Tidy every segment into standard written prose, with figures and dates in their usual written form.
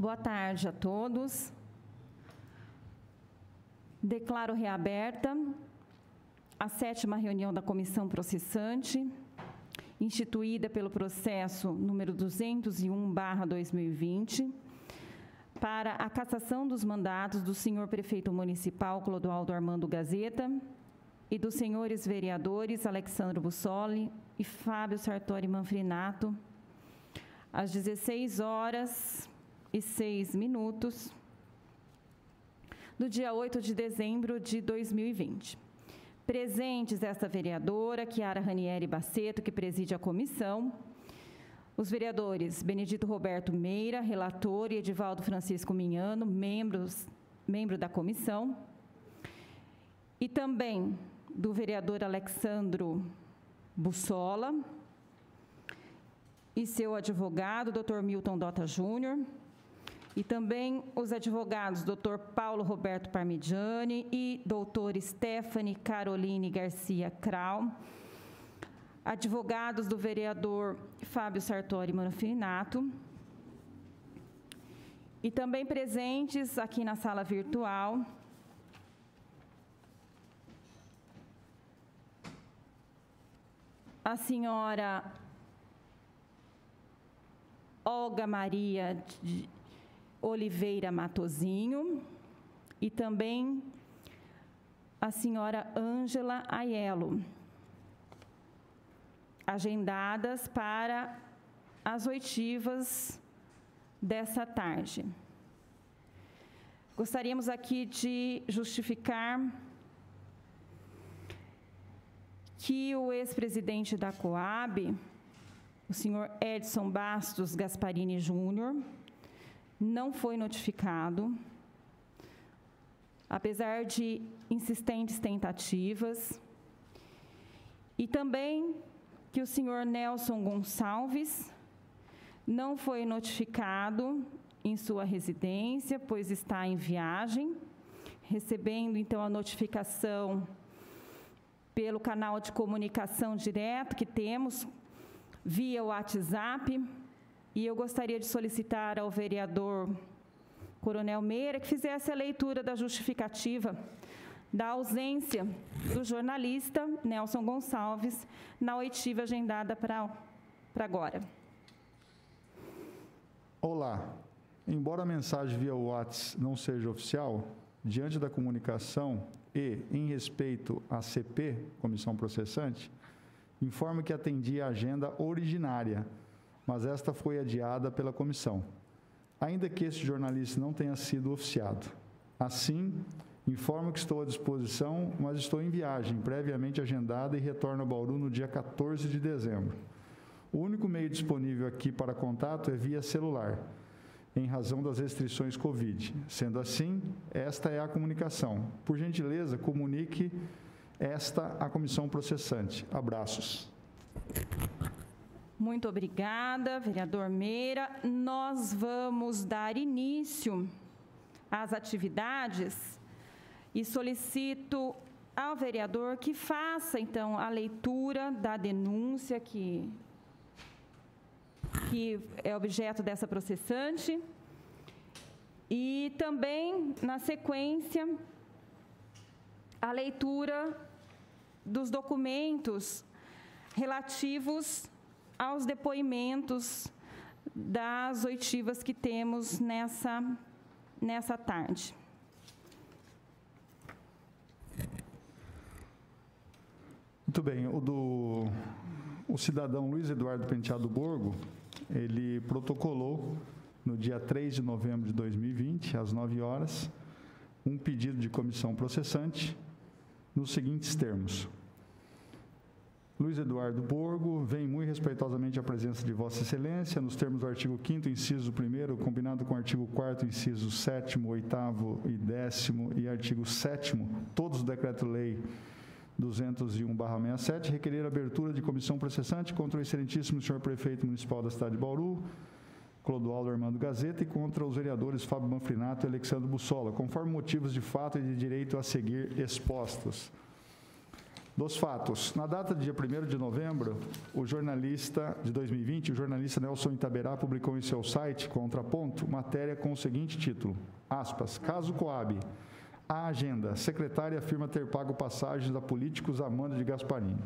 Boa tarde a todos. Declaro reaberta a 7ª reunião da Comissão Processante, instituída pelo processo número 201/2020, para a cassação dos mandatos do senhor prefeito municipal Clodoaldo Armando Gazeta e dos senhores vereadores Alexandro Bussoli e Fábio Sartori Manfrinato, às 16h06 do dia 8 de dezembro de 2020. Presentes esta vereadora, Chiara Ranieri Baceto, que preside a comissão, os vereadores Benedito Roberto Meira, relator, e Edivaldo Francisco Minhano, membro da comissão, e também do vereador Alexandro Bussola e seu advogado, Dr. Milton Dota Júnior, e também os advogados Dr. Paulo Roberto Parmigiani e Dr. Stephanie Caroline Garcia Krau, advogados do vereador Fábio Sartori Manfrinato, e também presentes aqui na sala virtual a senhora Olga Maria de Oliveira Matozinho e também a senhora Ângela Aiello, agendadas para as oitivas dessa tarde. Gostaríamos aqui de justificar que o ex-presidente da Coab, o senhor Edson Bastos Gasparini Júnior, não foi notificado, apesar de insistentes tentativas, e também que o senhor Nelson Gonçalves não foi notificado em sua residência, pois está em viagem, recebendo, então, a notificação pelo canal de comunicação direto que temos, via WhatsApp, e eu gostaria de solicitar ao vereador Coronel Meira que fizesse a leitura da justificativa da ausência do jornalista Nelson Gonçalves na oitiva agendada para agora. Olá. Embora a mensagem via WhatsApp não seja oficial, diante da comunicação e em respeito à CP, Comissão Processante, informo que atendi a agenda originária, mas esta foi adiada pela comissão, ainda que este jornalista não tenha sido oficiado. Assim, informo que estou à disposição, mas estou em viagem, previamente agendada, e retorno a Bauru no dia 14 de dezembro. O único meio disponível aqui para contato é via celular, em razão das restrições Covid. Sendo assim, esta é a comunicação. Por gentileza, comunique esta à comissão processante. Abraços. Muito obrigada, vereador Meira. Nós vamos dar início às atividades e solicito ao vereador que faça, então, a leitura da denúncia que é objeto dessa processante e também, na sequência, a leitura dos documentos relativos aos depoimentos das oitivas que temos nessa tarde. Muito bem. O cidadão Luiz Eduardo Penteado Borgo, ele protocolou no dia 3 de novembro de 2020, às 9 horas, um pedido de comissão processante nos seguintes termos. Luiz Eduardo Borgo vem muito respeitosamente à presença de Vossa Excelência, nos termos do artigo 5º, inciso 1º, combinado com o artigo 4º, inciso 7º, 8º e 10º e artigo 7º, todos os decreto-lei 201/67, requerer a abertura de comissão processante contra o excelentíssimo senhor prefeito municipal da cidade de Bauru, Clodoaldo Armando Gazeta, e contra os vereadores Fábio Manfrinato e Alexandro Bussola, conforme motivos de fato e de direito a seguir expostos. Dos fatos, na data de dia 1º de novembro de 2020, o jornalista Nelson Itaberá publicou em seu site, Contraponto, matéria com o seguinte título, aspas, caso Coab, a agenda, secretária afirma ter pago passagens a políticos a mando de Gasparini.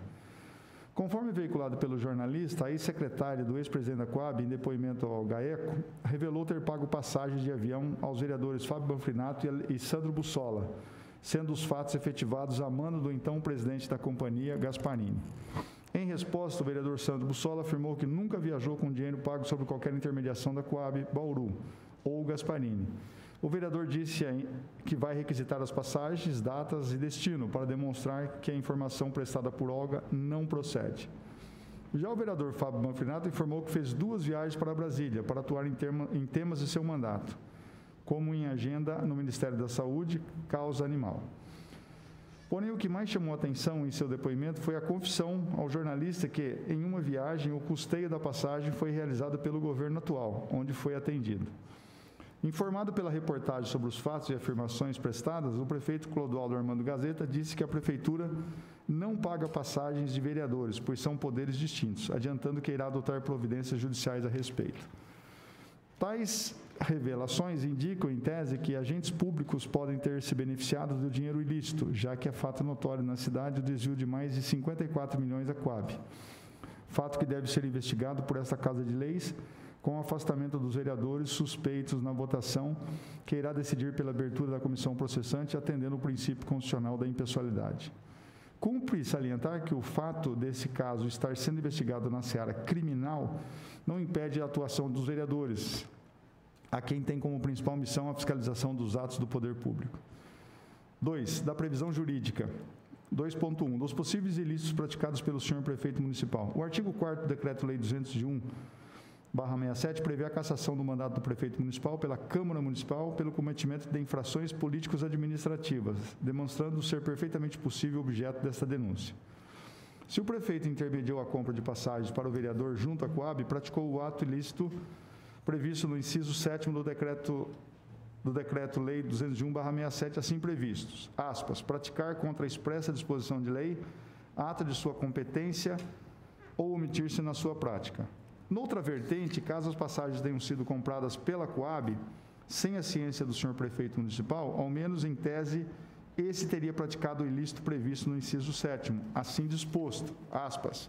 Conforme veiculado pelo jornalista, a ex-secretária do ex-presidente da Coab, em depoimento ao GAECO, revelou ter pago passagens de avião aos vereadores Fábio Manfrinato e Sandro Bussola, sendo os fatos efetivados a mando do então presidente da companhia, Gasparini. Em resposta, o vereador Sandro Bussola afirmou que nunca viajou com dinheiro pago sobre qualquer intermediação da Coab, Bauru ou Gasparini. O vereador disse que vai requisitar as passagens, datas e destino para demonstrar que a informação prestada por Olga não procede. Já o vereador Fábio Manfrinato informou que fez 2 viagens para Brasília para atuar em temas de seu mandato, como em agenda no Ministério da Saúde, causa animal. Porém, o que mais chamou a atenção em seu depoimento foi a confissão ao jornalista que, em uma viagem, o custeio da passagem foi realizado pelo governo atual, onde foi atendido. Informado pela reportagem sobre os fatos e afirmações prestadas, o prefeito Clodoaldo Armando Gazeta disse que a prefeitura não paga passagens de vereadores, pois são poderes distintos, adiantando que irá adotar providências judiciais a respeito. Tais revelações indicam, em tese, que agentes públicos podem ter se beneficiado do dinheiro ilícito, já que é fato notório na cidade o desvio de mais de 54 milhões à Coab. Fato que deve ser investigado por esta Casa de Leis, com o afastamento dos vereadores suspeitos na votação, que irá decidir pela abertura da comissão processante, atendendo o princípio constitucional da impessoalidade. Cumpre salientar que o fato desse caso estar sendo investigado na seara criminal não impede a atuação dos vereadores, a quem tem como principal missão a fiscalização dos atos do poder público. 2. Da previsão jurídica. 2.1. Dos possíveis ilícitos praticados pelo senhor prefeito municipal. O artigo 4º do Decreto-Lei 201/67 prevê a cassação do mandato do prefeito municipal pela Câmara Municipal pelo cometimento de infrações políticos-administrativas, demonstrando ser perfeitamente possível objeto desta denúncia. Se o prefeito intermediou a compra de passagens para o vereador junto à Coab, praticou o ato ilícito previsto no inciso 7º do Decreto-Lei 201/67, assim previstos, aspas, praticar contra a expressa disposição de lei, ato de sua competência ou omitir-se na sua prática. Noutra vertente, caso as passagens tenham sido compradas pela Coab, sem a ciência do senhor prefeito municipal, ao menos em tese, esse teria praticado o ilícito previsto no inciso 7º, assim disposto, aspas,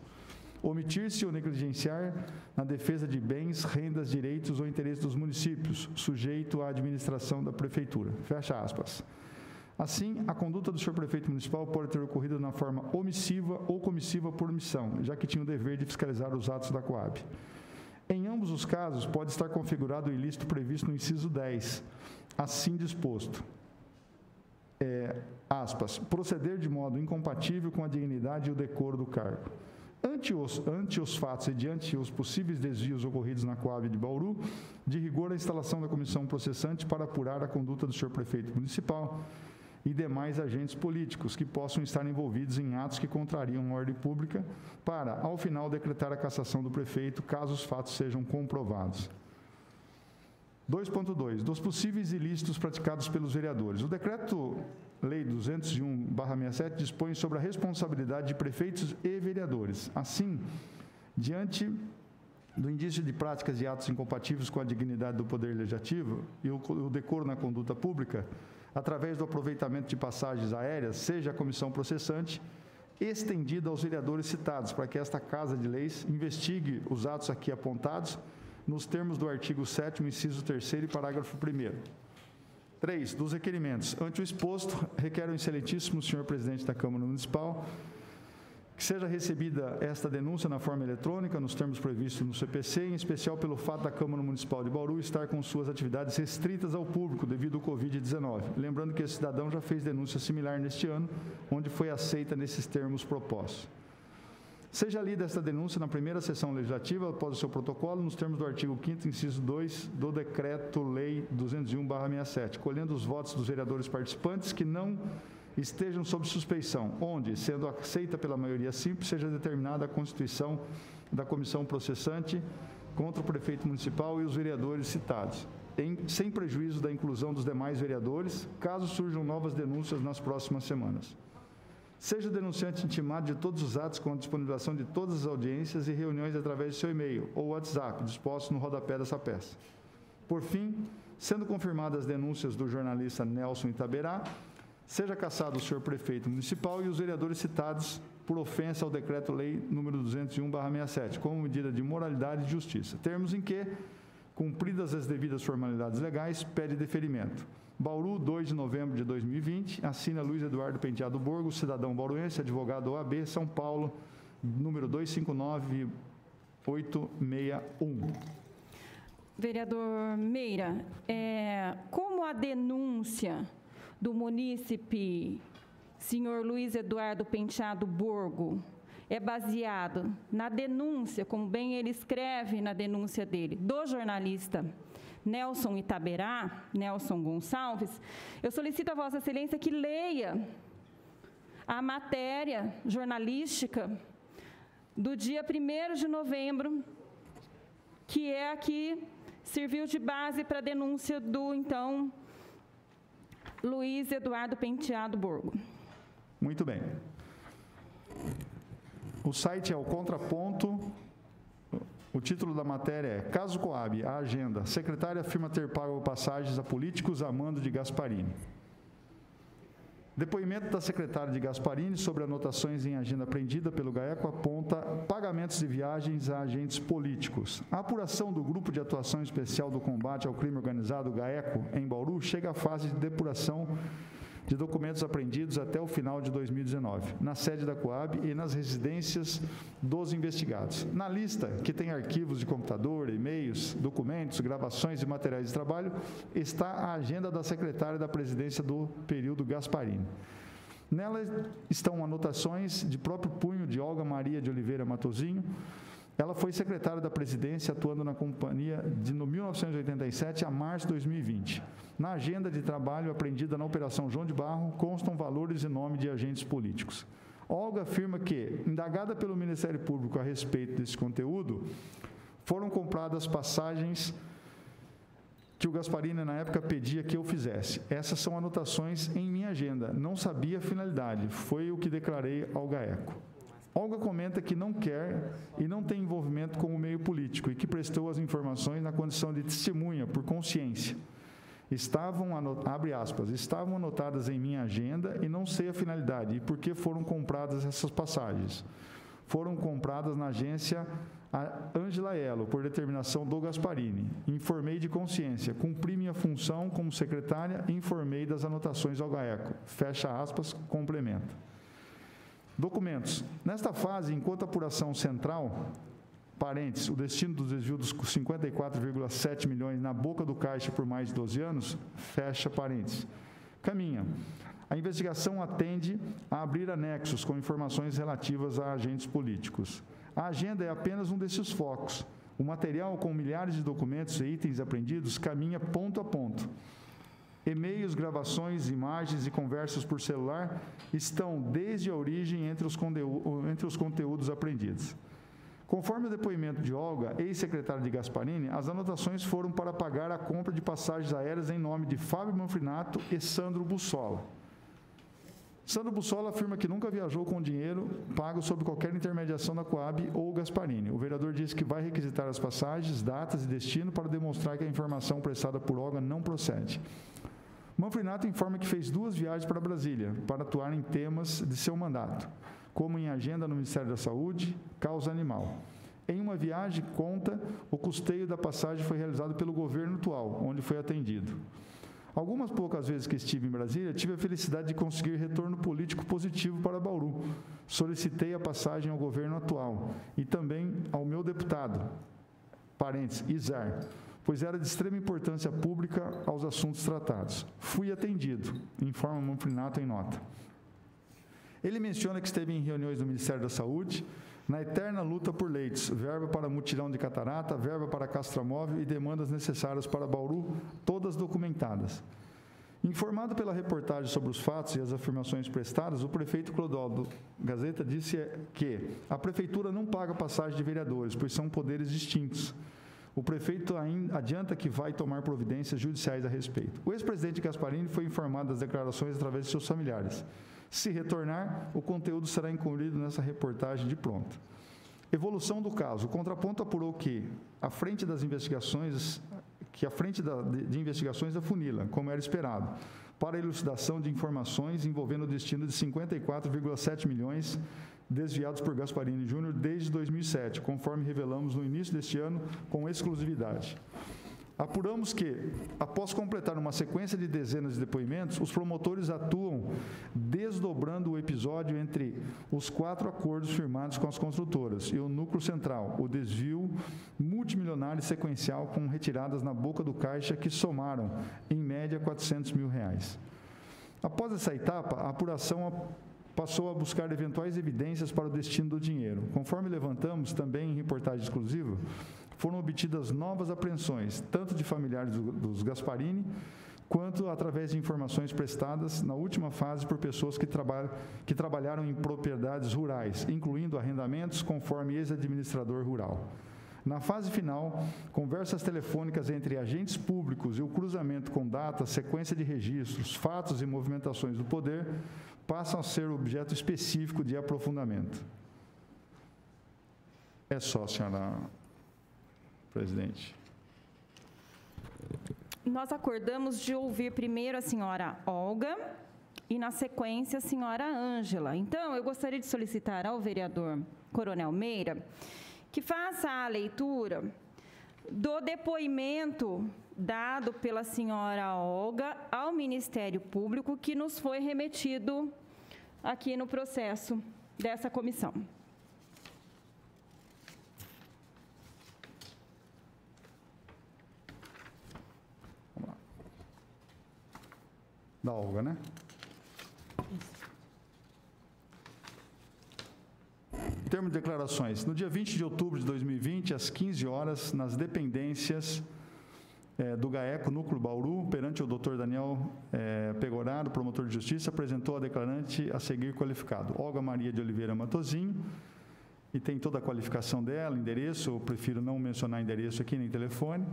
omitir-se ou negligenciar na defesa de bens, rendas, direitos ou interesses dos municípios, sujeito à administração da prefeitura, fecha aspas. Assim, a conduta do senhor prefeito municipal pode ter ocorrido na forma omissiva ou comissiva por omissão, já que tinha o dever de fiscalizar os atos da Coab. Em ambos os casos, pode estar configurado o ilícito previsto no inciso 10, assim disposto. Aspas, proceder de modo incompatível com a dignidade e o decoro do cargo. Ante os fatos e diante os possíveis desvios ocorridos na Coab de Bauru, de rigor a instalação da comissão processante para apurar a conduta do senhor prefeito municipal e demais agentes políticos que possam estar envolvidos em atos que contrariam a ordem pública para, ao final, decretar a cassação do prefeito, caso os fatos sejam comprovados. 2.2. Dos possíveis ilícitos praticados pelos vereadores. O Decreto-Lei 201/67 dispõe sobre a responsabilidade de prefeitos e vereadores. Assim, diante do indício de práticas e atos incompatíveis com a dignidade do Poder Legislativo e o decoro na conduta pública, através do aproveitamento de passagens aéreas, seja a comissão processante, estendida aos vereadores citados, para que esta Casa de Leis investigue os atos aqui apontados, nos termos do artigo 7º, inciso 3º e parágrafo 1º. 3. Dos requerimentos. Ante o exposto, requer o excelentíssimo senhor presidente da Câmara Municipal que seja recebida esta denúncia na forma eletrônica, nos termos previstos no CPC, em especial pelo fato da Câmara Municipal de Bauru estar com suas atividades restritas ao público devido ao Covid-19. Lembrando que esse cidadão já fez denúncia similar neste ano, onde foi aceita nesses termos propostos. Seja lida esta denúncia na primeira sessão legislativa, após o seu protocolo, nos termos do artigo 5º, inciso 2 do Decreto-Lei 201/67, colhendo os votos dos vereadores participantes que não estejam sob suspeição, onde, sendo aceita pela maioria simples, seja determinada a constituição da comissão processante contra o prefeito municipal e os vereadores citados, sem prejuízo da inclusão dos demais vereadores, caso surjam novas denúncias nas próximas semanas. Seja o denunciante intimado de todos os atos com a disponibilização de todas as audiências e reuniões através de seu e-mail ou WhatsApp, dispostos no rodapé dessa peça. Por fim, sendo confirmadas as denúncias do jornalista Nelson Itaberá, seja cassado o senhor prefeito municipal e os vereadores citados por ofensa ao Decreto-Lei número 201/67, como medida de moralidade e justiça, termos em que, cumpridas as devidas formalidades legais, pede deferimento. Bauru, 2 de novembro de 2020, assina Luiz Eduardo Penteado Borgo, cidadão bauruense, advogado OAB, São Paulo, número 259861. Vereador Meira, como a denúncia do munícipe senhor Luiz Eduardo Penteado Borgo é baseado na denúncia, como bem ele escreve na denúncia dele, do jornalista Nelson Itaberá, Nelson Gonçalves, eu solicito a Vossa Excelência que leia a matéria jornalística do dia 1º de novembro, que é a que serviu de base para a denúncia do, então, Luiz Eduardo Penteado Borgo. Muito bem. O site é o Contraponto. O título da matéria é Caso Coab, a agenda. Secretária afirma ter pago passagens a políticos a mando de Gasparini. Depoimento da secretária de Gasparini sobre anotações em agenda apreendida pelo GAECO aponta pagamentos de viagens a agentes políticos. A apuração do Grupo de Atuação Especial do Combate ao Crime Organizado, GAECO, em Bauru, chega à fase de depuração de documentos apreendidos até o final de 2019, na sede da Coab e nas residências dos investigados. Na lista, que tem arquivos de computador, e-mails, documentos, gravações e materiais de trabalho, está a agenda da secretária da presidência do período Gasparini. Nela estão anotações de próprio punho de Olga Maria de Oliveira Matozinho. Ela foi secretária da presidência, atuando na companhia de 1987 a março de 2020. Na agenda de trabalho apreendida na Operação João de Barro, constam valores e nome de agentes políticos. Olga afirma que, indagada pelo Ministério Público a respeito desse conteúdo, foram compradas passagens que o Gasparini, na época, pedia que eu fizesse. Essas são anotações em minha agenda. Não sabia a finalidade. Foi o que declarei ao GAECO. Olga comenta que não quer e não tem envolvimento com o meio político e que prestou as informações na condição de testemunha, por consciência. Abre aspas, estavam anotadas em minha agenda e não sei a finalidade e por que foram compradas essas passagens. Foram compradas na agência Ângela Elo, por determinação do Gasparini. Informei de consciência, cumpri minha função como secretária e informei das anotações ao GAECO. Fecha aspas, complementa. Documentos. Nesta fase, enquanto a apuração central, parênteses, o destino do desvio dos 54,7 milhões na boca do caixa por mais de 12 anos, fecha parênteses, caminha. A investigação atende a abrir anexos com informações relativas a agentes políticos. A agenda é apenas um desses focos. O material com milhares de documentos e itens apreendidos caminha ponto a ponto. E-mails, gravações, imagens e conversas por celular estão desde a origem entre os conteúdos apreendidos. Conforme o depoimento de Olga, ex-secretária de Gasparini, as anotações foram para pagar a compra de passagens aéreas em nome de Fábio Manfrinato e Sandro Bussola. Sandro Bussola afirma que nunca viajou com dinheiro pago sob qualquer intermediação da Coab ou Gasparini. O vereador disse que vai requisitar as passagens, datas e destino para demonstrar que a informação prestada por Olga não procede. Manfrinato informa que fez 2 viagens para Brasília para atuar em temas de seu mandato, como em agenda no Ministério da Saúde, causa animal. Em uma viagem, conta, o custeio da passagem foi realizado pelo governo atual, onde foi atendido. Algumas poucas vezes que estive em Brasília, tive a felicidade de conseguir retorno político positivo para Bauru. Solicitei a passagem ao governo atual e também ao meu deputado, parênteses, Izar, pois era de extrema importância pública aos assuntos tratados. Fui atendido, informa Manfrinato em nota. Ele menciona que esteve em reuniões do Ministério da Saúde, na eterna luta por leitos, verba para mutirão de catarata, verba para castramóvel e demandas necessárias para Bauru, todas documentadas. Informado pela reportagem sobre os fatos e as afirmações prestadas, o prefeito Clodoaldo Gazeta disse que a prefeitura não paga passagem de vereadores, pois são poderes distintos. O prefeito adianta que vai tomar providências judiciais a respeito. O ex-presidente Gasparini foi informado das declarações através de seus familiares. Se retornar, o conteúdo será incluído nessa reportagem de pronta. Evolução do caso. O contraponto apurou que, à frente das investigações, de investigações da Funila, como era esperado, para a elucidação de informações envolvendo o destino de 54,7 milhões desviados por Gasparini Júnior desde 2007, conforme revelamos no início deste ano com exclusividade. Apuramos que, após completar uma sequência de dezenas de depoimentos, os promotores atuam desdobrando o episódio entre os 4 acordos firmados com as construtoras e o núcleo central, o desvio multimilionário sequencial com retiradas na boca do caixa que somaram, em média, R$400 mil. Após essa etapa, a apuração passou a buscar eventuais evidências para o destino do dinheiro. Conforme levantamos, também em reportagem exclusiva, foram obtidas novas apreensões, tanto de familiares dos Gasparini, quanto através de informações prestadas na última fase por pessoas que trabalharam em propriedades rurais, incluindo arrendamentos, conforme ex-administrador rural. Na fase final, conversas telefônicas entre agentes públicos e o cruzamento com datas, sequência de registros, fatos e movimentações do poder passam a ser objeto específico de aprofundamento. É só, senhora presidente. Nós acordamos de ouvir primeiro a senhora Olga e, na sequência, a senhora Ângela. Então, eu gostaria de solicitar ao vereador Coronel Meira que faça a leitura do depoimento dado pela senhora Olga ao Ministério Público, que nos foi remetido aqui no processo dessa comissão. Da Olga, né? Em termos de declarações, no dia 20 de outubro de 2020, às 15 horas, nas dependências do GAECO Núcleo Bauru, perante o Dr. Daniel Pegoraro, promotor de justiça, apresentou a declarante a seguir qualificado. Olga Maria de Oliveira Matozinho, e tem toda a qualificação dela, endereço, eu prefiro não mencionar endereço aqui, nem telefone.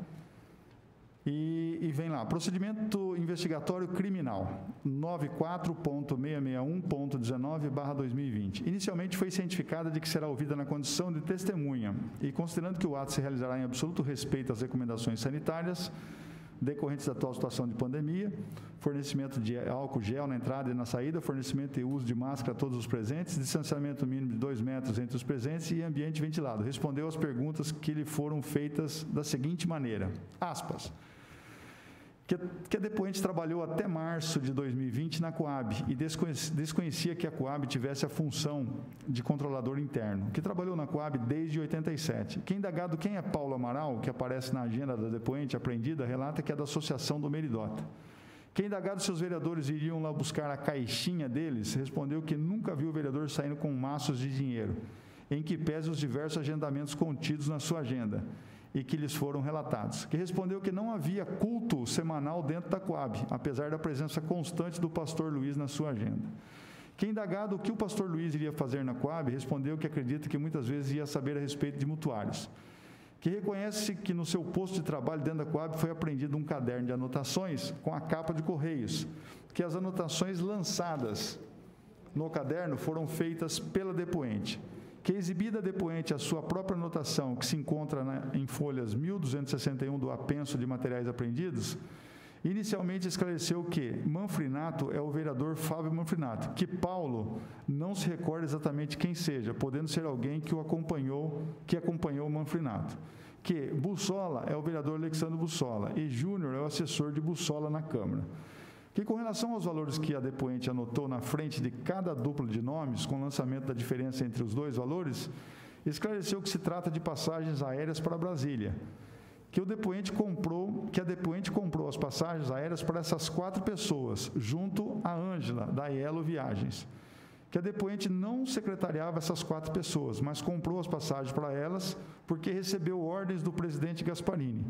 E vem lá, procedimento investigatório criminal, 94.661.19/2020. Inicialmente foi cientificada de que será ouvida na condição de testemunha e, considerando que o ato se realizará em absoluto respeito às recomendações sanitárias decorrentes da atual situação de pandemia, fornecimento de álcool gel na entrada e na saída, fornecimento e uso de máscara a todos os presentes, distanciamento mínimo de 2 metros entre os presentes e ambiente ventilado. Respondeu às perguntas que lhe foram feitas da seguinte maneira, aspas, que a depoente trabalhou até março de 2020 na Coab e desconhecia que a Coab tivesse a função de controlador interno, que trabalhou na Coab desde 87. Que indagado quem é Paulo Amaral, que aparece na agenda da depoente apreendida, relata que é da Associação do Meridota. Que indagado se os vereadores iriam lá buscar a caixinha deles, respondeu que nunca viu o vereador saindo com maços de dinheiro, em que pese os diversos agendamentos contidos na sua agenda e que lhes foram relatados, que respondeu que não havia culto semanal dentro da Coab, apesar da presença constante do pastor Luiz na sua agenda. Que indagado o que o pastor Luiz iria fazer na Coab, respondeu que acredita que muitas vezes ia saber a respeito de mutuários. Que reconhece que no seu posto de trabalho dentro da Coab foi apreendido um caderno de anotações com a capa de Correios, que as anotações lançadas no caderno foram feitas pela depoente. Que exibida a depoente a sua própria anotação, que se encontra em folhas 1261 do apenso de materiais apreendidos, inicialmente esclareceu que Manfrinato é o vereador Fábio Manfrinato, que Paulo não se recorda exatamente quem seja, podendo ser alguém que acompanhou Manfrinato. Que Bussola é o vereador Alexandre Bussola e Júnior é o assessor de Bussola na Câmara. Que com relação aos valores que a depoente anotou na frente de cada dupla de nomes, com o lançamento da diferença entre os dois valores, esclareceu que se trata de passagens aéreas para Brasília, que a depoente comprou as passagens aéreas para essas 4 pessoas, junto a Ângela, da Elo Viagens, que a depoente não secretariava essas 4 pessoas, mas comprou as passagens para elas porque recebeu ordens do presidente Gasparini.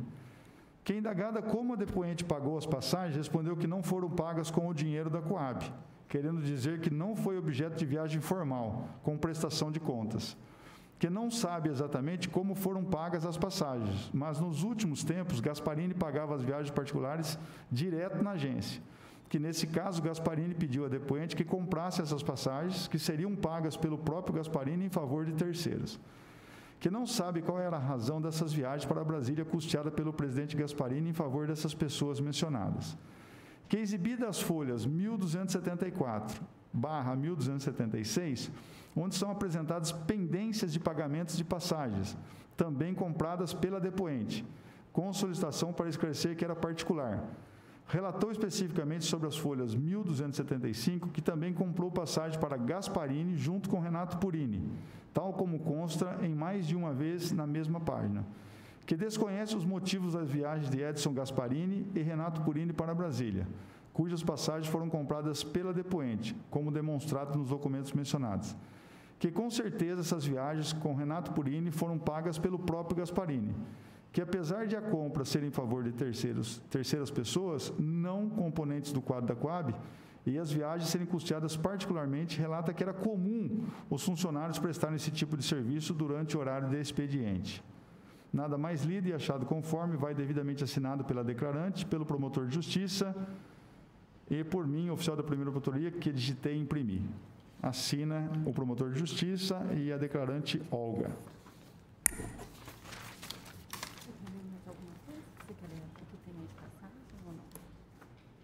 Que indagada como a depoente pagou as passagens, respondeu que não foram pagas com o dinheiro da Coab, querendo dizer que não foi objeto de viagem formal, com prestação de contas. Que não sabe exatamente como foram pagas as passagens, mas nos últimos tempos, Gasparini pagava as viagens particulares direto na agência. que nesse caso Gasparini pediu a depoente que comprasse essas passagens, que seriam pagas pelo próprio Gasparini em favor de terceiros, que não sabe qual era a razão dessas viagens para Brasília custeada pelo presidente Gasparini em favor dessas pessoas mencionadas, que exibida as folhas 1274/1276, onde são apresentadas pendências de pagamentos de passagens, também compradas pela depoente, com solicitação para esclarecer que era particular. Relatou especificamente sobre as folhas 1275, que também comprou passagem para Gasparini junto com Renato Purini, tal como consta em mais de uma vez na mesma página, que desconhece os motivos das viagens de Edson Gasparini e Renato Purini para Brasília, cujas passagens foram compradas pela depoente, como demonstrado nos documentos mencionados, que com certeza essas viagens com Renato Purini foram pagas pelo próprio Gasparini, que apesar de a compra ser em favor de terceiras pessoas, não componentes do quadro da Coab, e as viagens serem custeadas particularmente, relata que era comum os funcionários prestarem esse tipo de serviço durante o horário de expediente. Nada mais lido e achado conforme, vai devidamente assinado pela declarante, pelo promotor de justiça e por mim, oficial da primeira promotoria, que digitei e imprimi. Assina o promotor de justiça e a declarante Olga.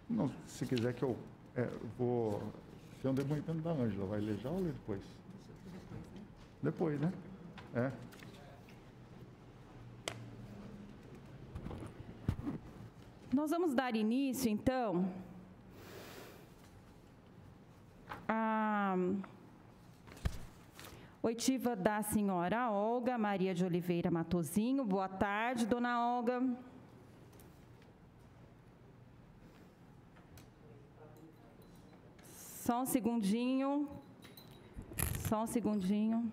Não, se quiser que eu vou... Tem um depoimento da Ângela, vai ler já ou ler depois? Depois, né? É. Nós vamos dar início, então, à oitiva da senhora Olga Maria de Oliveira Matozinho. Boa tarde, dona Olga. Só um segundinho. Só um segundinho.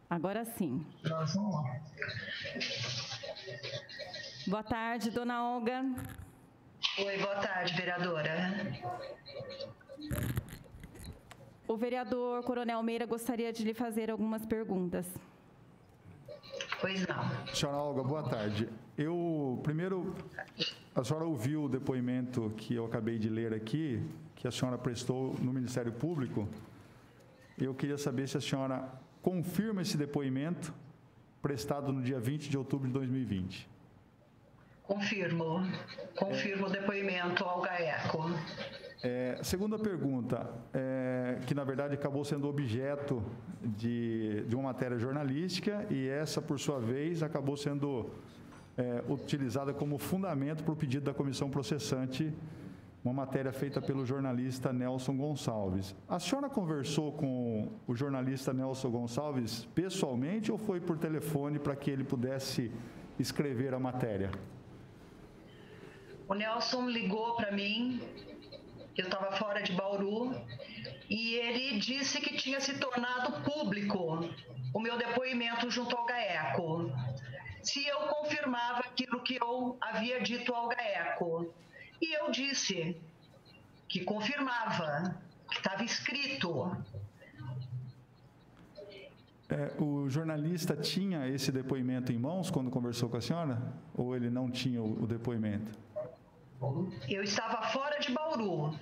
Agora sim. Boa tarde, dona Olga. Oi, boa tarde, vereadora. O vereador Coronel Meira gostaria de lhe fazer algumas perguntas. Pois não. Senhora Olga, boa tarde. Primeiro, a senhora ouviu o depoimento que eu acabei de ler aqui, que a senhora prestou no Ministério Público. Eu queria saber se a senhora confirma esse depoimento prestado no dia 20 de outubro de 2020. Confirmo o depoimento ao GAECO. Segunda pergunta, que na verdade acabou sendo objeto de uma matéria jornalística e essa, por sua vez, acabou sendo utilizada como fundamento para o pedido da comissão processante, uma matéria feita pelo jornalista Nelson Gonçalves. A senhora conversou com o jornalista Nelson Gonçalves pessoalmente ou foi por telefone para que ele pudesse escrever a matéria? O Nelson ligou para mim, eu estava fora de Bauru, e ele disse que tinha se tornado público o meu depoimento junto ao GAECO. Se eu confirmava aquilo que eu havia dito ao GAECO. E eu disse que confirmava, que estava escrito. O jornalista tinha esse depoimento em mãos quando conversou com a senhora? Ou ele não tinha o depoimento? Eu estava fora de Bauru,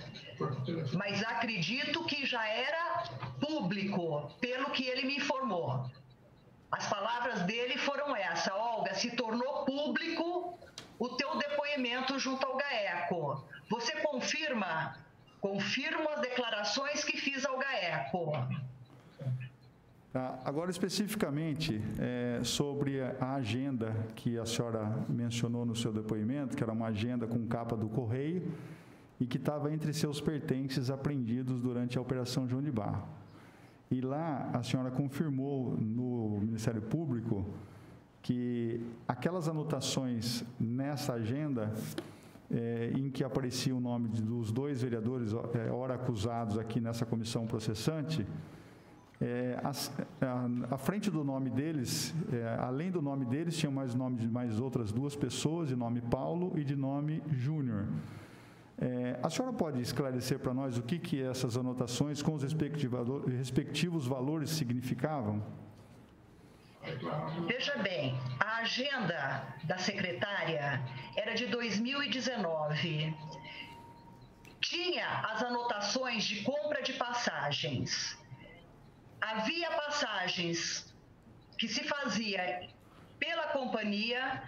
mas acredito que já era público, pelo que ele me informou. As palavras dele foram essa: Olga, se tornou público o teu depoimento junto ao GAECO. Você confirma? Confirmo as declarações que fiz ao GAECO. Agora, especificamente, sobre a agenda que a senhora mencionou no seu depoimento, que era uma agenda com capa do Correio e que estava entre seus pertences apreendidos durante a Operação João de Barro. E lá a senhora confirmou no Ministério Público que aquelas anotações nessa agenda em que aparecia o nome dos dois vereadores ora acusados aqui nessa comissão processante, à frente do nome deles, além do nome deles, tinha mais nome de mais outras duas pessoas, de nome Paulo e de nome Júnior. A senhora pode esclarecer para nós o que essas anotações com os respectivos valores significavam? Veja bem, a agenda da secretária era de 2019. Tinha as anotações de compra de passagens. Havia passagens que se fazia pela companhia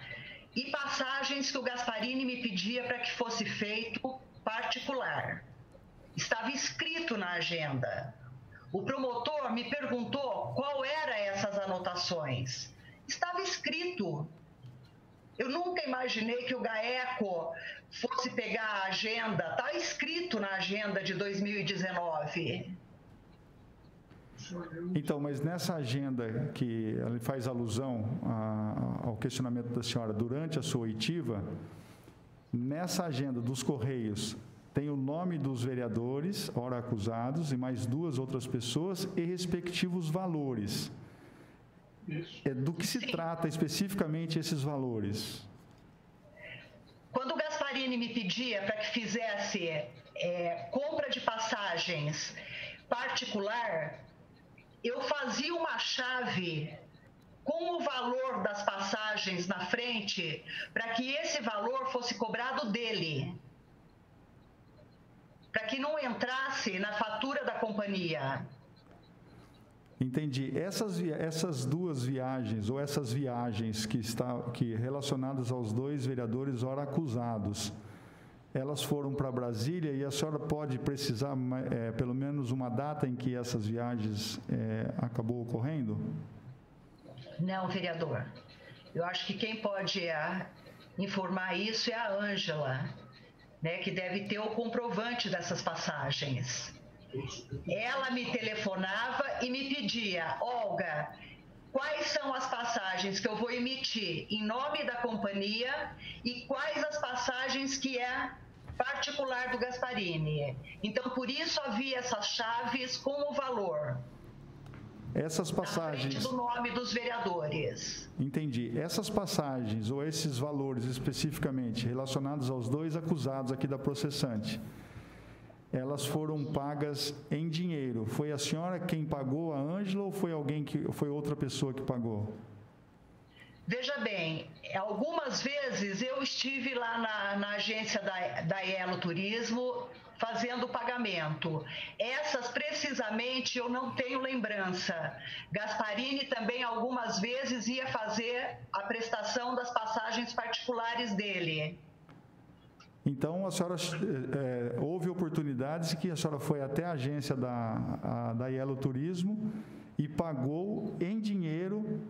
e passagens que o Gasparini me pedia para que fosse feito particular. Estava escrito na agenda. O promotor me perguntou qual eram essas anotações. Estava escrito. Eu nunca imaginei que o GAECO fosse pegar a agenda. Está escrito na agenda de 2019. Então, mas nessa agenda que ele faz alusão ao questionamento da senhora durante a sua oitiva, nessa agenda dos Correios, tem o nome dos vereadores, ora acusados, e mais duas outras pessoas e respectivos valores. Do que se trata especificamente esses valores? Quando o Gasparini me pedia para que fizesse compra de passagens particular, eu fazia uma chave com o valor das passagens na frente para que esse valor fosse cobrado dele, para que não entrasse na fatura da companhia. Entendi. Essas duas viagens, ou essas viagens que relacionadas aos dois vereadores ora acusados, elas foram para Brasília e a senhora pode precisar pelo menos uma data em que essas viagens acabou ocorrendo? Não, vereador. Eu acho que quem pode informar isso é a Ângela, né, que deve ter o comprovante dessas passagens. Ela me telefonava e me pedia: Olga, quais são as passagens que eu vou emitir em nome da companhia e quais as passagens que é particular do Gasparini. Então, por isso havia essas chaves com o valor. Essas passagens... Na frente do nome dos vereadores. Entendi. Essas passagens ou esses valores especificamente relacionados aos dois acusados aqui da processante, elas foram pagas em dinheiro. Foi a senhora quem pagou, a Ângela, ou foi outra pessoa que pagou? Veja bem, algumas vezes eu estive lá na agência da Elo Turismo fazendo o pagamento. Essas, precisamente, eu não tenho lembrança. Gasparini também, algumas vezes, ia fazer a prestação das passagens particulares dele. Então, a senhora houve oportunidades que a senhora foi até a agência da Elo Turismo e pagou em dinheiro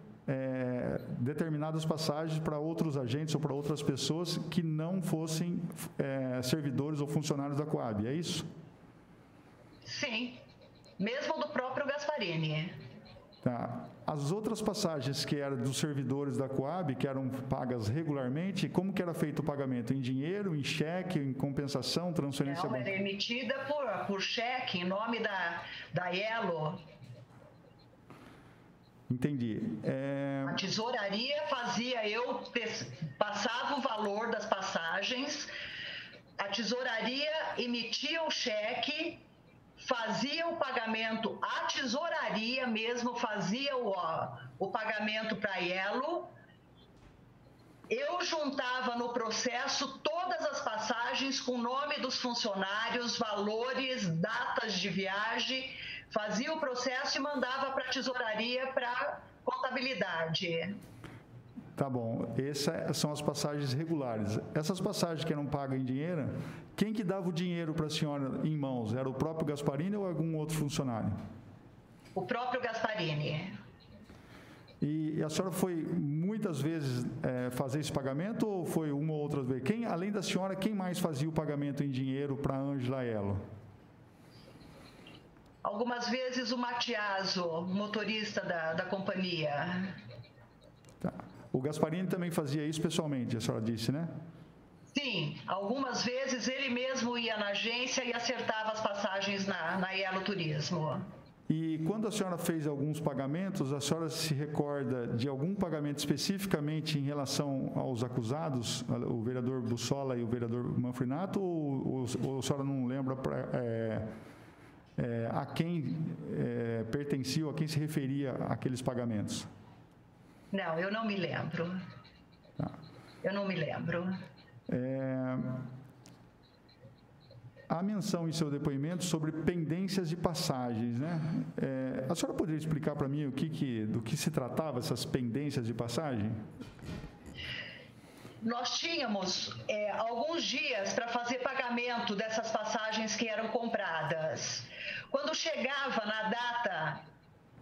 determinadas passagens para outros agentes ou para outras pessoas que não fossem servidores ou funcionários da Coab, é isso? Sim, mesmo do próprio Gasparini. Tá. As outras passagens que eram dos servidores da Coab, que eram pagas regularmente, como que era feito o pagamento? Em dinheiro, em cheque, em compensação, transferência? Não, era emitida por cheque, em nome da Elo. Entendi. A tesouraria passava o valor das passagens, a tesouraria emitia o cheque, fazia o pagamento, a tesouraria mesmo fazia o pagamento para a Elo. Eu juntava no processo todas as passagens com o nome dos funcionários, valores, datas de viagem, fazia o processo e mandava para a tesouraria, para contabilidade. Tá bom, essas são as passagens regulares. Essas passagens que eram pagas em dinheiro, quem que dava o dinheiro para a senhora em mãos? Era o próprio Gasparini ou algum outro funcionário? O próprio Gasparini. E a senhora foi muitas vezes fazer esse pagamento ou foi uma ou outra vez? Além da senhora, quem mais fazia o pagamento em dinheiro para a Ângela Elo? Algumas vezes o Matiaso, motorista da companhia. Tá. O Gasparini também fazia isso pessoalmente, a senhora disse, né? Sim, algumas vezes ele mesmo ia na agência e acertava as passagens na Elo Turismo. E quando a senhora fez alguns pagamentos, a senhora se recorda de algum pagamento especificamente em relação aos acusados, o vereador Bussola e o vereador Manfrinato, ou a senhora não lembra a quem pertencia ou a quem se referia aqueles pagamentos? Não, eu não me lembro. Tá. Eu não me lembro. Há menção em seu depoimento sobre pendências de passagens, né? A senhora poderia explicar para mim do que se tratava essas pendências de passagem? Nós tínhamos alguns dias para fazer pagamento dessas passagens que eram compradas. Quando chegava na data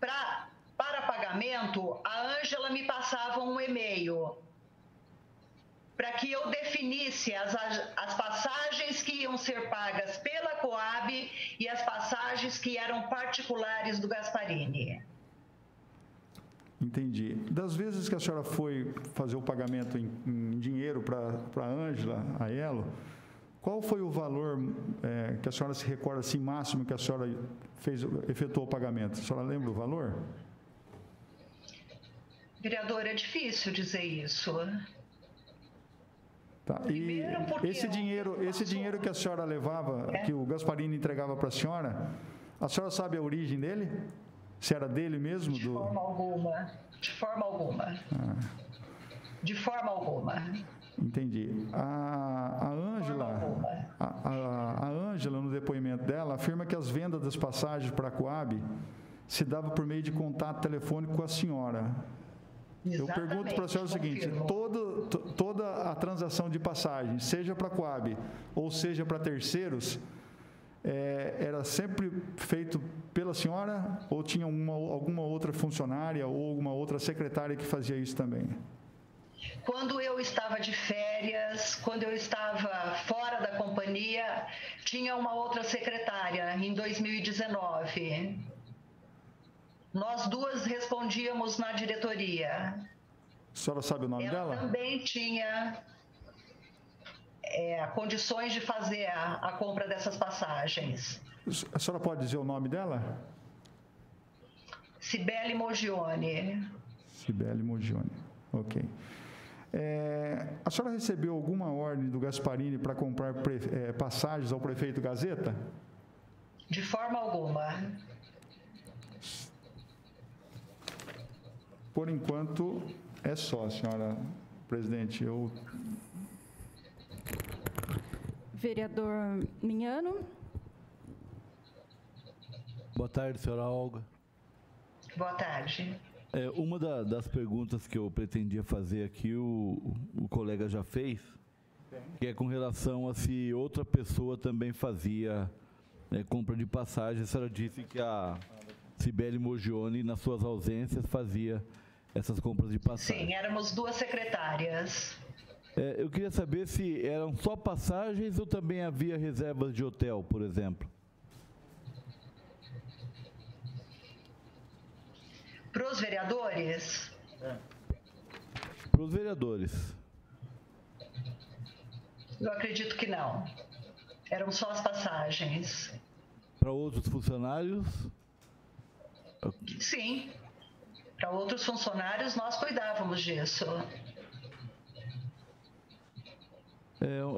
para pagamento, a Ângela me passava um e-mail para que eu definisse as passagens que iam ser pagas pela Coab e as passagens que eram particulares do Gasparini. Entendi. Das vezes que a senhora foi fazer o pagamento em dinheiro para a Ângela, a Elo, qual foi o valor que a senhora se recorda assim, máximo que a senhora efetuou o pagamento? A senhora lembra o valor? Vereador, é difícil dizer isso. Tá. E esse dinheiro que a senhora levava, que o Gasparini entregava para a senhora sabe a origem dele? Se era dele mesmo? De forma alguma. De forma alguma. De forma alguma. Entendi. A Ângela, no depoimento dela, afirma que as vendas das passagens para a Coab se dava por meio de contato telefônico com a senhora. Eu pergunto para a senhora o seguinte: toda a transação de passagem, seja para a Coab ou seja para terceiros, era sempre feito pela senhora ou tinha alguma outra funcionária ou alguma outra secretária que fazia isso também? Quando eu estava de férias, quando eu estava fora da companhia, tinha uma outra secretária em 2019. Nós duas respondíamos na diretoria. A senhora sabe o nome dela? Ela também tinha condições de fazer a compra dessas passagens. A senhora pode dizer o nome dela? Cibele Mogione. Cibele Mogione, ok. A senhora recebeu alguma ordem do Gasparini para comprar passagens ao prefeito Gazeta? De forma alguma. Por enquanto, é só, senhora presidente. Vereador Minhano. Boa tarde, senhora Olga. Boa tarde. Uma das perguntas que eu pretendia fazer aqui, o colega já fez, que é com relação a se outra pessoa também fazia compra de passagem. A senhora disse que a Cibele Mogione, nas suas ausências, fazia essas compras de passagem. Sim, éramos duas secretárias. Eu queria saber se eram só passagens ou também havia reservas de hotel, por exemplo. Para os vereadores? Para os vereadores. Eu acredito que não. Eram só as passagens. Para outros funcionários? Sim. Para outros funcionários, nós cuidávamos disso.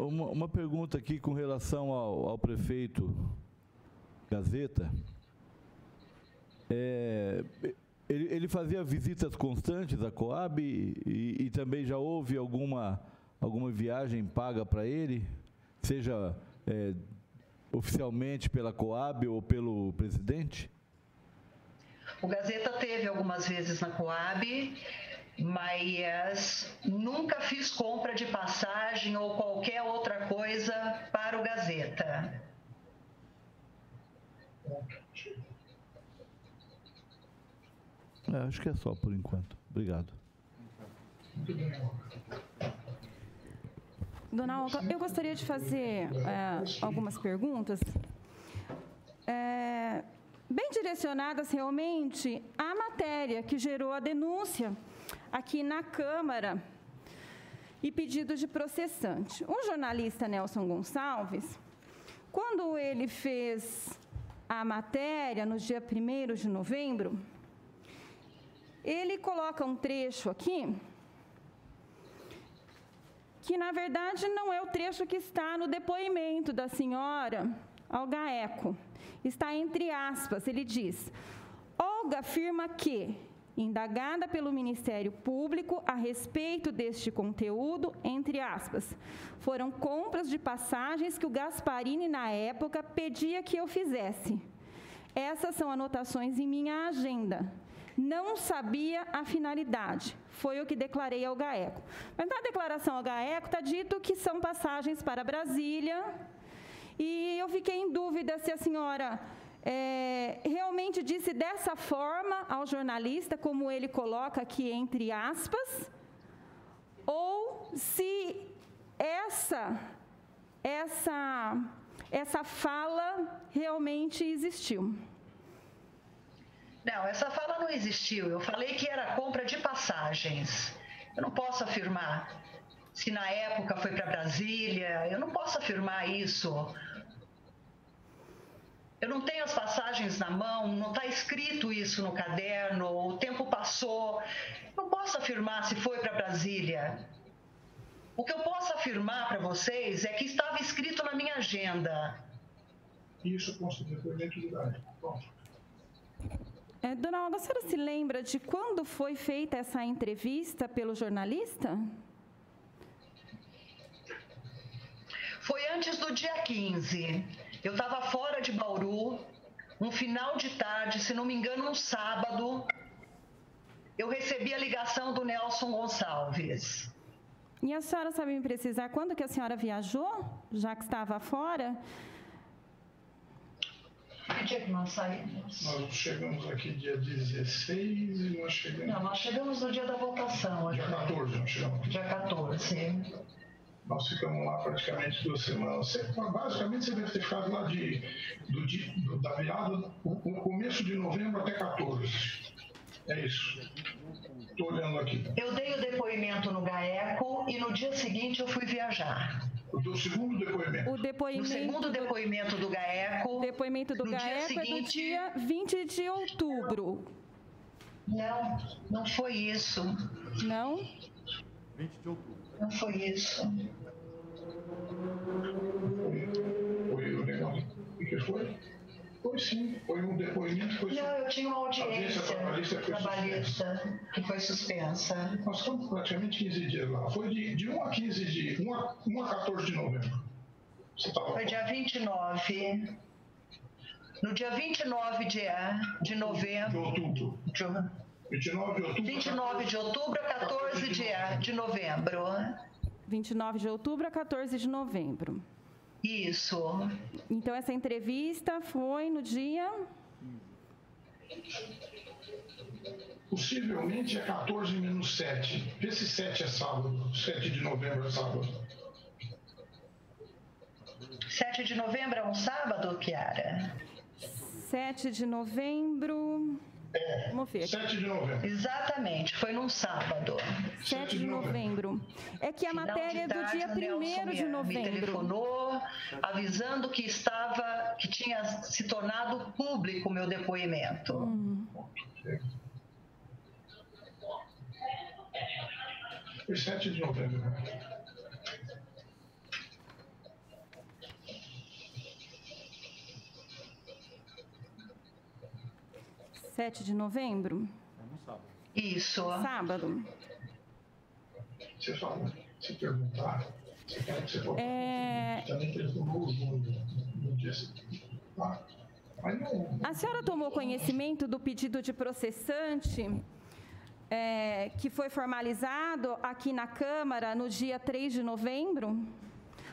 Uma pergunta aqui com relação ao prefeito Gazeta. Ele fazia visitas constantes à Coab e também já houve alguma viagem paga para ele, seja oficialmente pela Coab ou pelo presidente? O Gazeta teve algumas vezes na Coab, mas nunca fiz compra de passagem ou qualquer outra coisa para o Gazeta. Acho que é só por enquanto. Obrigado. Dona Olga, eu gostaria de fazer algumas perguntas, bem direcionadas realmente à matéria que gerou a denúncia aqui na Câmara e pedido de processante. O jornalista Nelson Gonçalves, quando ele fez a matéria no dia 1º de novembro, ele coloca um trecho aqui, que na verdade não é o trecho que está no depoimento da senhora Olga Eco. Está entre aspas, ele diz: Olga afirma que, indagada pelo Ministério Público a respeito deste conteúdo, entre aspas, foram compras de passagens que o Gasparini, na época, pedia que eu fizesse. Essas são anotações em minha agenda. Não sabia a finalidade. Foi o que declarei ao GAECO. Mas na declaração ao GAECO está dito que são passagens para Brasília, e eu fiquei em dúvida se a senhora realmente disse dessa forma ao jornalista, como ele coloca aqui entre aspas, ou se essa fala realmente existiu. Não, essa fala não existiu. Eu falei que era compra de passagens. Eu não posso afirmar se na época foi para Brasília. Eu não posso afirmar isso. Eu não tenho as passagens na mão, não está escrito isso no caderno, o tempo passou. Não posso afirmar se foi para Brasília. O que eu posso afirmar para vocês é que estava escrito na minha agenda. Isso consta de depoimento de idade. Pronto. Dona Olga, a senhora se lembra de quando foi feita essa entrevista pelo jornalista? Foi antes do dia 15. Eu estava fora de Bauru, um final de tarde, se não me engano, um sábado. Eu recebi a ligação do Nelson Gonçalves. E a senhora sabe me precisar quando que a senhora viajou, já que estava fora? Que dia que nós saímos? Nós chegamos aqui dia 16 e nós chegamos... Não, nós chegamos no dia da votação. Dia 14 nós chegamos. Dia 14. Nós ficamos lá praticamente 2 semanas. Basicamente você deve ter ficado lá da virada, o começo de novembro até 14. É isso. Estou olhando aqui. Eu dei o depoimento no GAECO e no dia seguinte eu fui viajar. Do segundo depoimento. No segundo depoimento do GAECO. O depoimento do GAECO é do dia 20 de outubro. Não, não foi isso. Não? 20 de outubro. Não foi isso. Foi o negócio. O que foi? Foi sim, foi um depoimento. Foi não, eu tinha uma audiência trabalhista que foi suspensa. Nós estamos praticamente 15 dias lá. Foi de 1 a 15 dias, 1 a 14 de novembro. Foi dia 29. No dia 29 de novembro. De outubro. 29 de outubro a 14 de novembro. 29 de outubro a 14 de novembro. Isso. Então, essa entrevista foi no dia... Possivelmente é 14 menos 7. Vê se 7 é sábado. 7 de novembro é sábado. 7 de novembro é um sábado, Chiara? 7 de novembro... Vamos ver. 7 de novembro. Exatamente, foi num sábado. 7 de novembro. É que a matéria é do dia 1º de novembro. Me telefonou avisando que tinha se tornado público o meu depoimento. Foi 7 de novembro. 7 de novembro? Isso. Sábado. Você fala, se perguntar, você quer que você pode também telefonou no dia seguinte. Mas não... A senhora tomou conhecimento do pedido de processante que foi formalizado aqui na Câmara no dia 3 de novembro?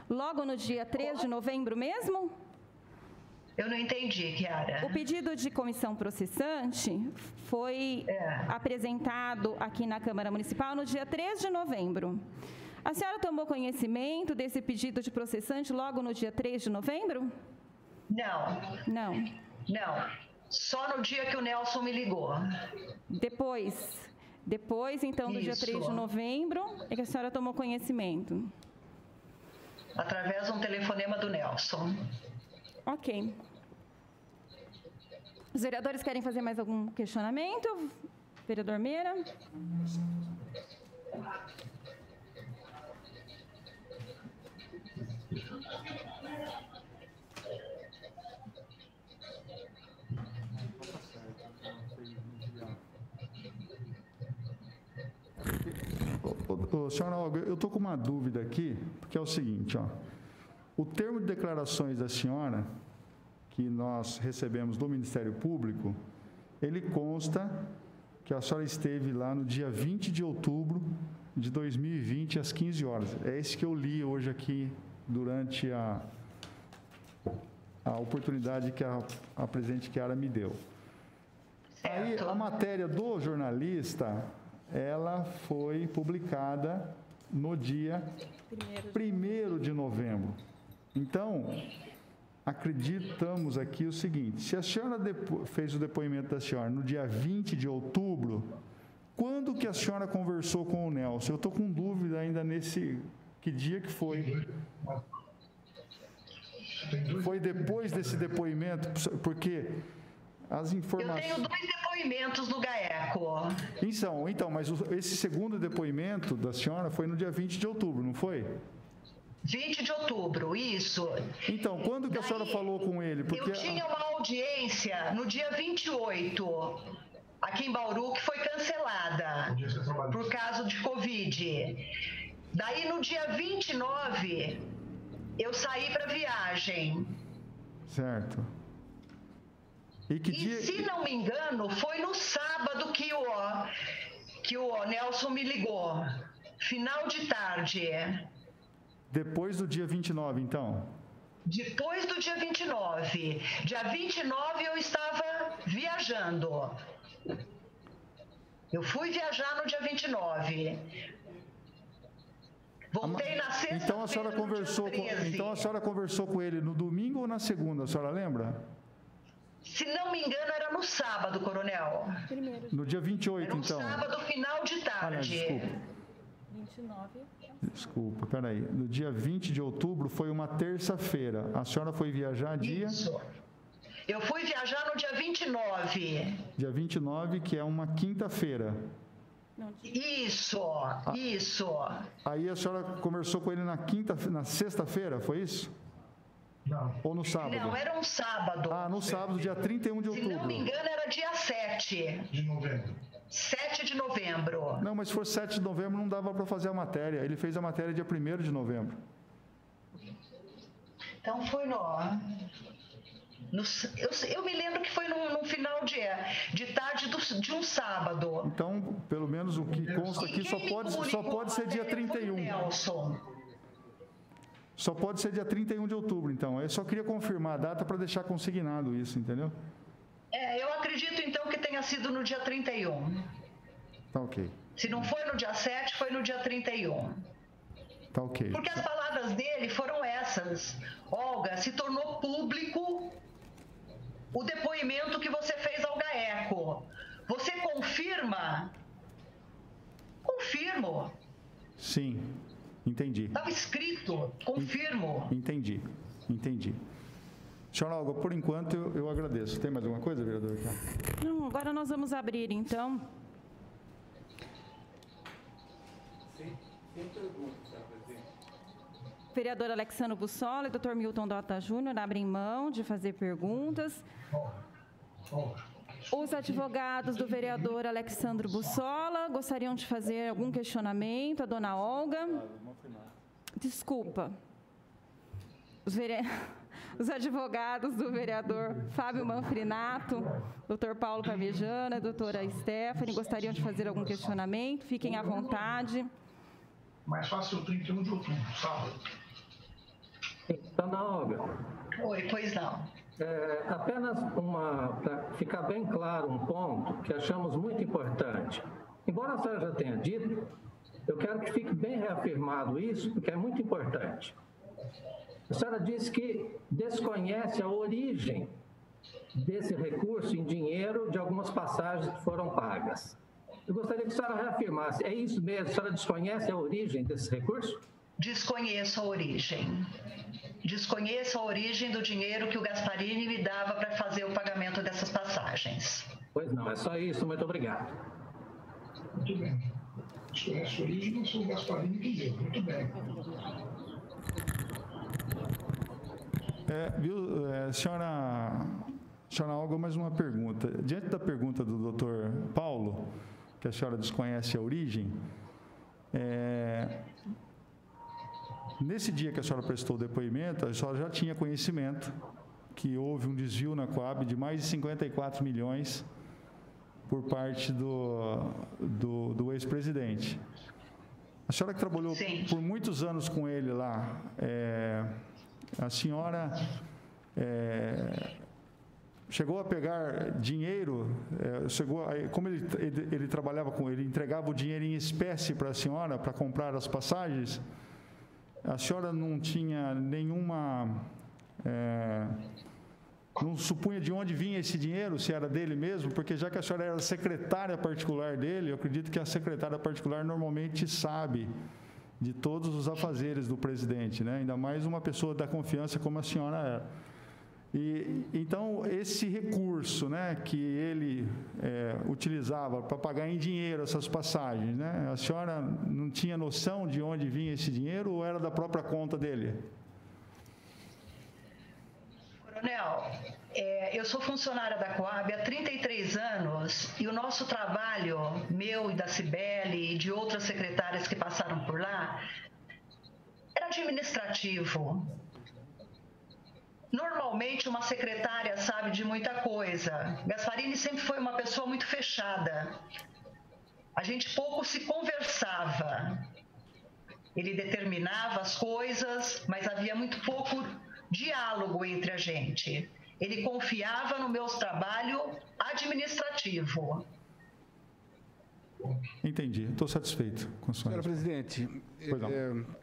Logo no dia 3 de novembro mesmo? Eu não entendi, Chiara. O pedido de comissão processante foi apresentado aqui na Câmara Municipal no dia 3 de novembro. A senhora tomou conhecimento desse pedido de processante logo no dia 3 de novembro? Não. Não. Não. Só no dia que o Nelson me ligou. Depois Depois, então, do dia 3 de novembro, é que a senhora tomou conhecimento. Através de um telefonema do Nelson. Ok. Os vereadores querem fazer mais algum questionamento? Vereador Meira? Senhora Olga, eu estou com uma dúvida aqui, porque é o seguinte, ó, o termo de declarações da senhora, que nós recebemos do Ministério Público, ele consta que a senhora esteve lá no dia 20 de outubro de 2020, às 15 horas. É esse que eu li hoje aqui, durante a oportunidade que a presidente Chiara me deu. Aí, a matéria do jornalista, ela foi publicada no dia 1º de novembro. Então, acreditamos aqui o seguinte, se a senhora fez o depoimento da senhora no dia 20 de outubro, quando que a senhora conversou com o Nelson? Eu estou com dúvida ainda nesse... Que dia que foi? Foi depois desse depoimento? Porque as informações... Eu tenho 2 depoimentos do GAECO. Então, mas esse segundo depoimento da senhora foi no dia 20 de outubro, não foi? 20 de outubro, isso. Então, quando que a senhora falou com ele? Porque eu tinha uma audiência no dia 28, aqui em Bauru, que foi cancelada por causa de Covid. Daí, no dia 29, eu saí para viagem. Certo. E se não me engano, foi no sábado que o Nelson me ligou. Final de tarde. Depois do dia 29, então? Depois do dia 29. Dia 29 eu estava viajando. Eu fui viajar no dia 29. Voltei na sexta-feira. Então a senhora conversou com ele no domingo ou na segunda, a senhora lembra? Se não me engano, era no sábado, coronel. No dia 28, era então. Era no sábado, final de tarde. Desculpa. 29. Desculpa, peraí. No dia 20 de outubro foi uma terça-feira. A senhora foi viajar dia... Isso. Eu fui viajar no dia 29. Dia 29, que é uma quinta-feira. Isso. Aí a senhora conversou com ele na sexta-feira, foi isso? Não. Ou no sábado? Não, era um sábado. Ah, no sábado, dia 31 de outubro. Se não me engano, era dia 7. De novembro. 7 de novembro. Não, mas se fosse 7 de novembro, não dava para fazer a matéria. Ele fez a matéria dia 1º de novembro. Então, foi eu me lembro que foi no final de tarde de um sábado. Então, pelo menos o que consta aqui só pode ser dia 31. Só pode ser dia 31 de outubro, então. Eu só queria confirmar a data para deixar consignado isso, entendeu? Eu acredito, então, que tenha sido no dia 31. Tá ok. Se não foi no dia 7, foi no dia 31. Tá ok. Porque as palavras dele foram essas. Olga, se tornou público o depoimento que você fez ao GAECO. Você confirma? Confirmo. Sim, entendi. Estava escrito, confirmo. Entendi. Senhora Olga, por enquanto eu agradeço. Tem mais alguma coisa, vereador? Não, agora nós vamos abrir, então. Sem perguntas, senhora presidente. Vereador Alexandre Bussola e Dr. Milton Dota Júnior abrem mão de fazer perguntas. Os advogados do vereador Alexandre Bussola gostariam de fazer algum questionamento à dona Olga? Desculpa. Os advogados do vereador Fábio Manfrinato, Dr. Paulo Parmejana, a doutora Stephanie, gostariam de fazer algum questionamento? Fiquem à vontade. Mais fácil o 31 de outubro, sábado. Dona Olga. Oi, pois não. Apenas para ficar bem claro um ponto que achamos muito importante. Embora a senhora já tenha dito, eu quero que fique bem reafirmado isso, porque é muito importante. A senhora disse que desconhece a origem desse recurso em dinheiro de algumas passagens que foram pagas. Eu gostaria que a senhora reafirmasse. É isso mesmo? A senhora desconhece a origem desse recurso? Desconheço a origem. Desconheço a origem do dinheiro que o Gasparini me dava para fazer o pagamento dessas passagens. Pois não, é só isso. Muito obrigado. Muito bem. Desconheço a origem, mas foi o Gasparini que deu. Muito bem. Senhora Olga, mais uma pergunta. Diante da pergunta do doutor Paulo, que a senhora desconhece a origem, nesse dia que a senhora prestou o depoimento, a senhora já tinha conhecimento que houve um desvio na Coab de mais de 54 milhões por parte do ex-presidente. A senhora que trabalhou Sim. por muitos anos com ele lá, a senhora chegou a pegar dinheiro, como ele trabalhava com ele, entregava o dinheiro em espécie para a senhora para comprar as passagens, a senhora não tinha nenhuma... não supunha de onde vinha esse dinheiro, se era dele mesmo, porque já que a senhora era secretária particular dele, eu acredito que a secretária particular normalmente sabe de todos os afazeres do presidente, né? Ainda mais uma pessoa da confiança como a senhora era. E então esse recurso, né, que ele utilizava para pagar em dinheiro essas passagens, né, a senhora não tinha noção de onde vinha esse dinheiro ou era da própria conta dele? Coronel, eu sou funcionária da Coab há 33 anos e o nosso trabalho, meu e da Cibele e de outras secretárias que passaram por lá, era administrativo. Normalmente uma secretária sabe de muita coisa. Gasparini sempre foi uma pessoa muito fechada. A gente pouco se conversava. Ele determinava as coisas, mas havia muito pouco diálogo entre a gente. Ele confiava no meu trabalho administrativo. Entendi, estou satisfeito com a senhora. Senhora presidente,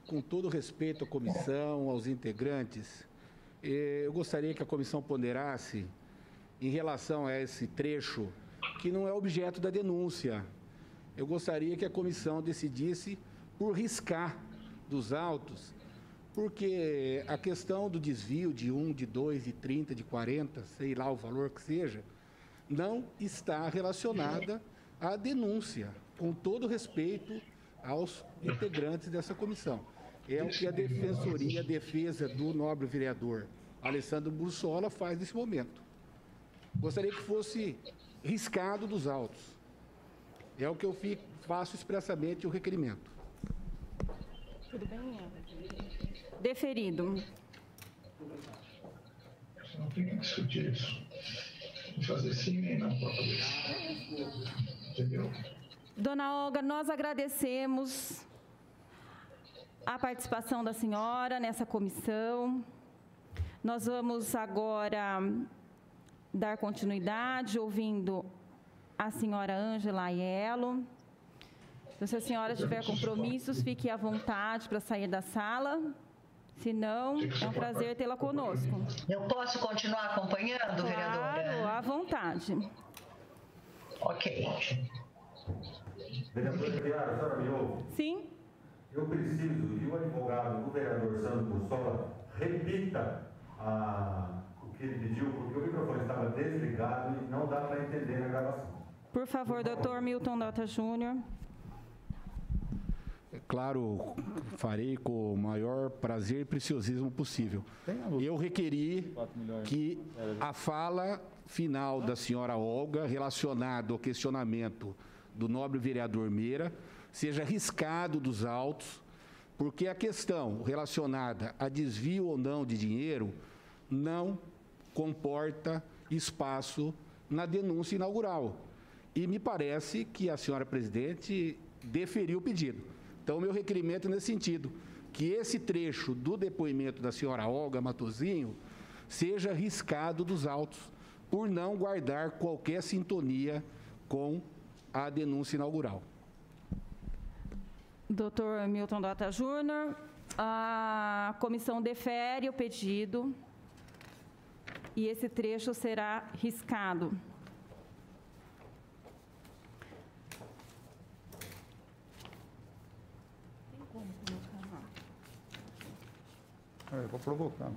com todo respeito à comissão, aos integrantes, eu gostaria que a comissão ponderasse em relação a esse trecho que não é objeto da denúncia. Eu gostaria que a comissão decidisse por riscar dos autos, porque a questão do desvio de 1, de 2, de 30, de 40, sei lá o valor que seja, não está relacionada à denúncia, com todo respeito aos integrantes dessa comissão. É o que a Defensoria, a defesa do nobre vereador Alessandro Bussola faz nesse momento. Gostaria que fosse riscado dos autos. É o que eu faço expressamente o requerimento. Tudo bem? Deferido. Você não tem que discutir isso. Não fazer sim nem não para fazer. Entendeu? Dona Olga, nós agradecemos a participação da senhora nessa comissão. Nós vamos agora dar continuidade ouvindo a senhora Ângela Aiello. Se a senhora tiver compromissos, fique à vontade para sair da sala. Se não, é um prazer tê-la conosco. Eu posso continuar acompanhando, vereadora? Claro, à vontade. Ok. Vereadora Criara, a senhora me ouve? Sim. Eu preciso que o advogado do vereador Sandro Bussola repita o que ele pediu, porque o microfone estava desligado e não dá para entender na gravação. Por favor, doutor Milton Dota Júnior. Claro, farei com o maior prazer e preciosismo possível. Eu requeri que a fala final da senhora Olga, relacionada ao questionamento do nobre vereador Meira, seja riscado dos autos, porque a questão relacionada a desvio ou não de dinheiro não comporta espaço na denúncia inaugural. E me parece que a senhora presidente deferiu o pedido. Então, meu requerimento é nesse sentido, que esse trecho do depoimento da senhora Olga Matosinho seja riscado dos autos, por não guardar qualquer sintonia com a denúncia inaugural. Doutor Milton Dota Júnior, a comissão defere o pedido e esse trecho será riscado. Vou provocar, né?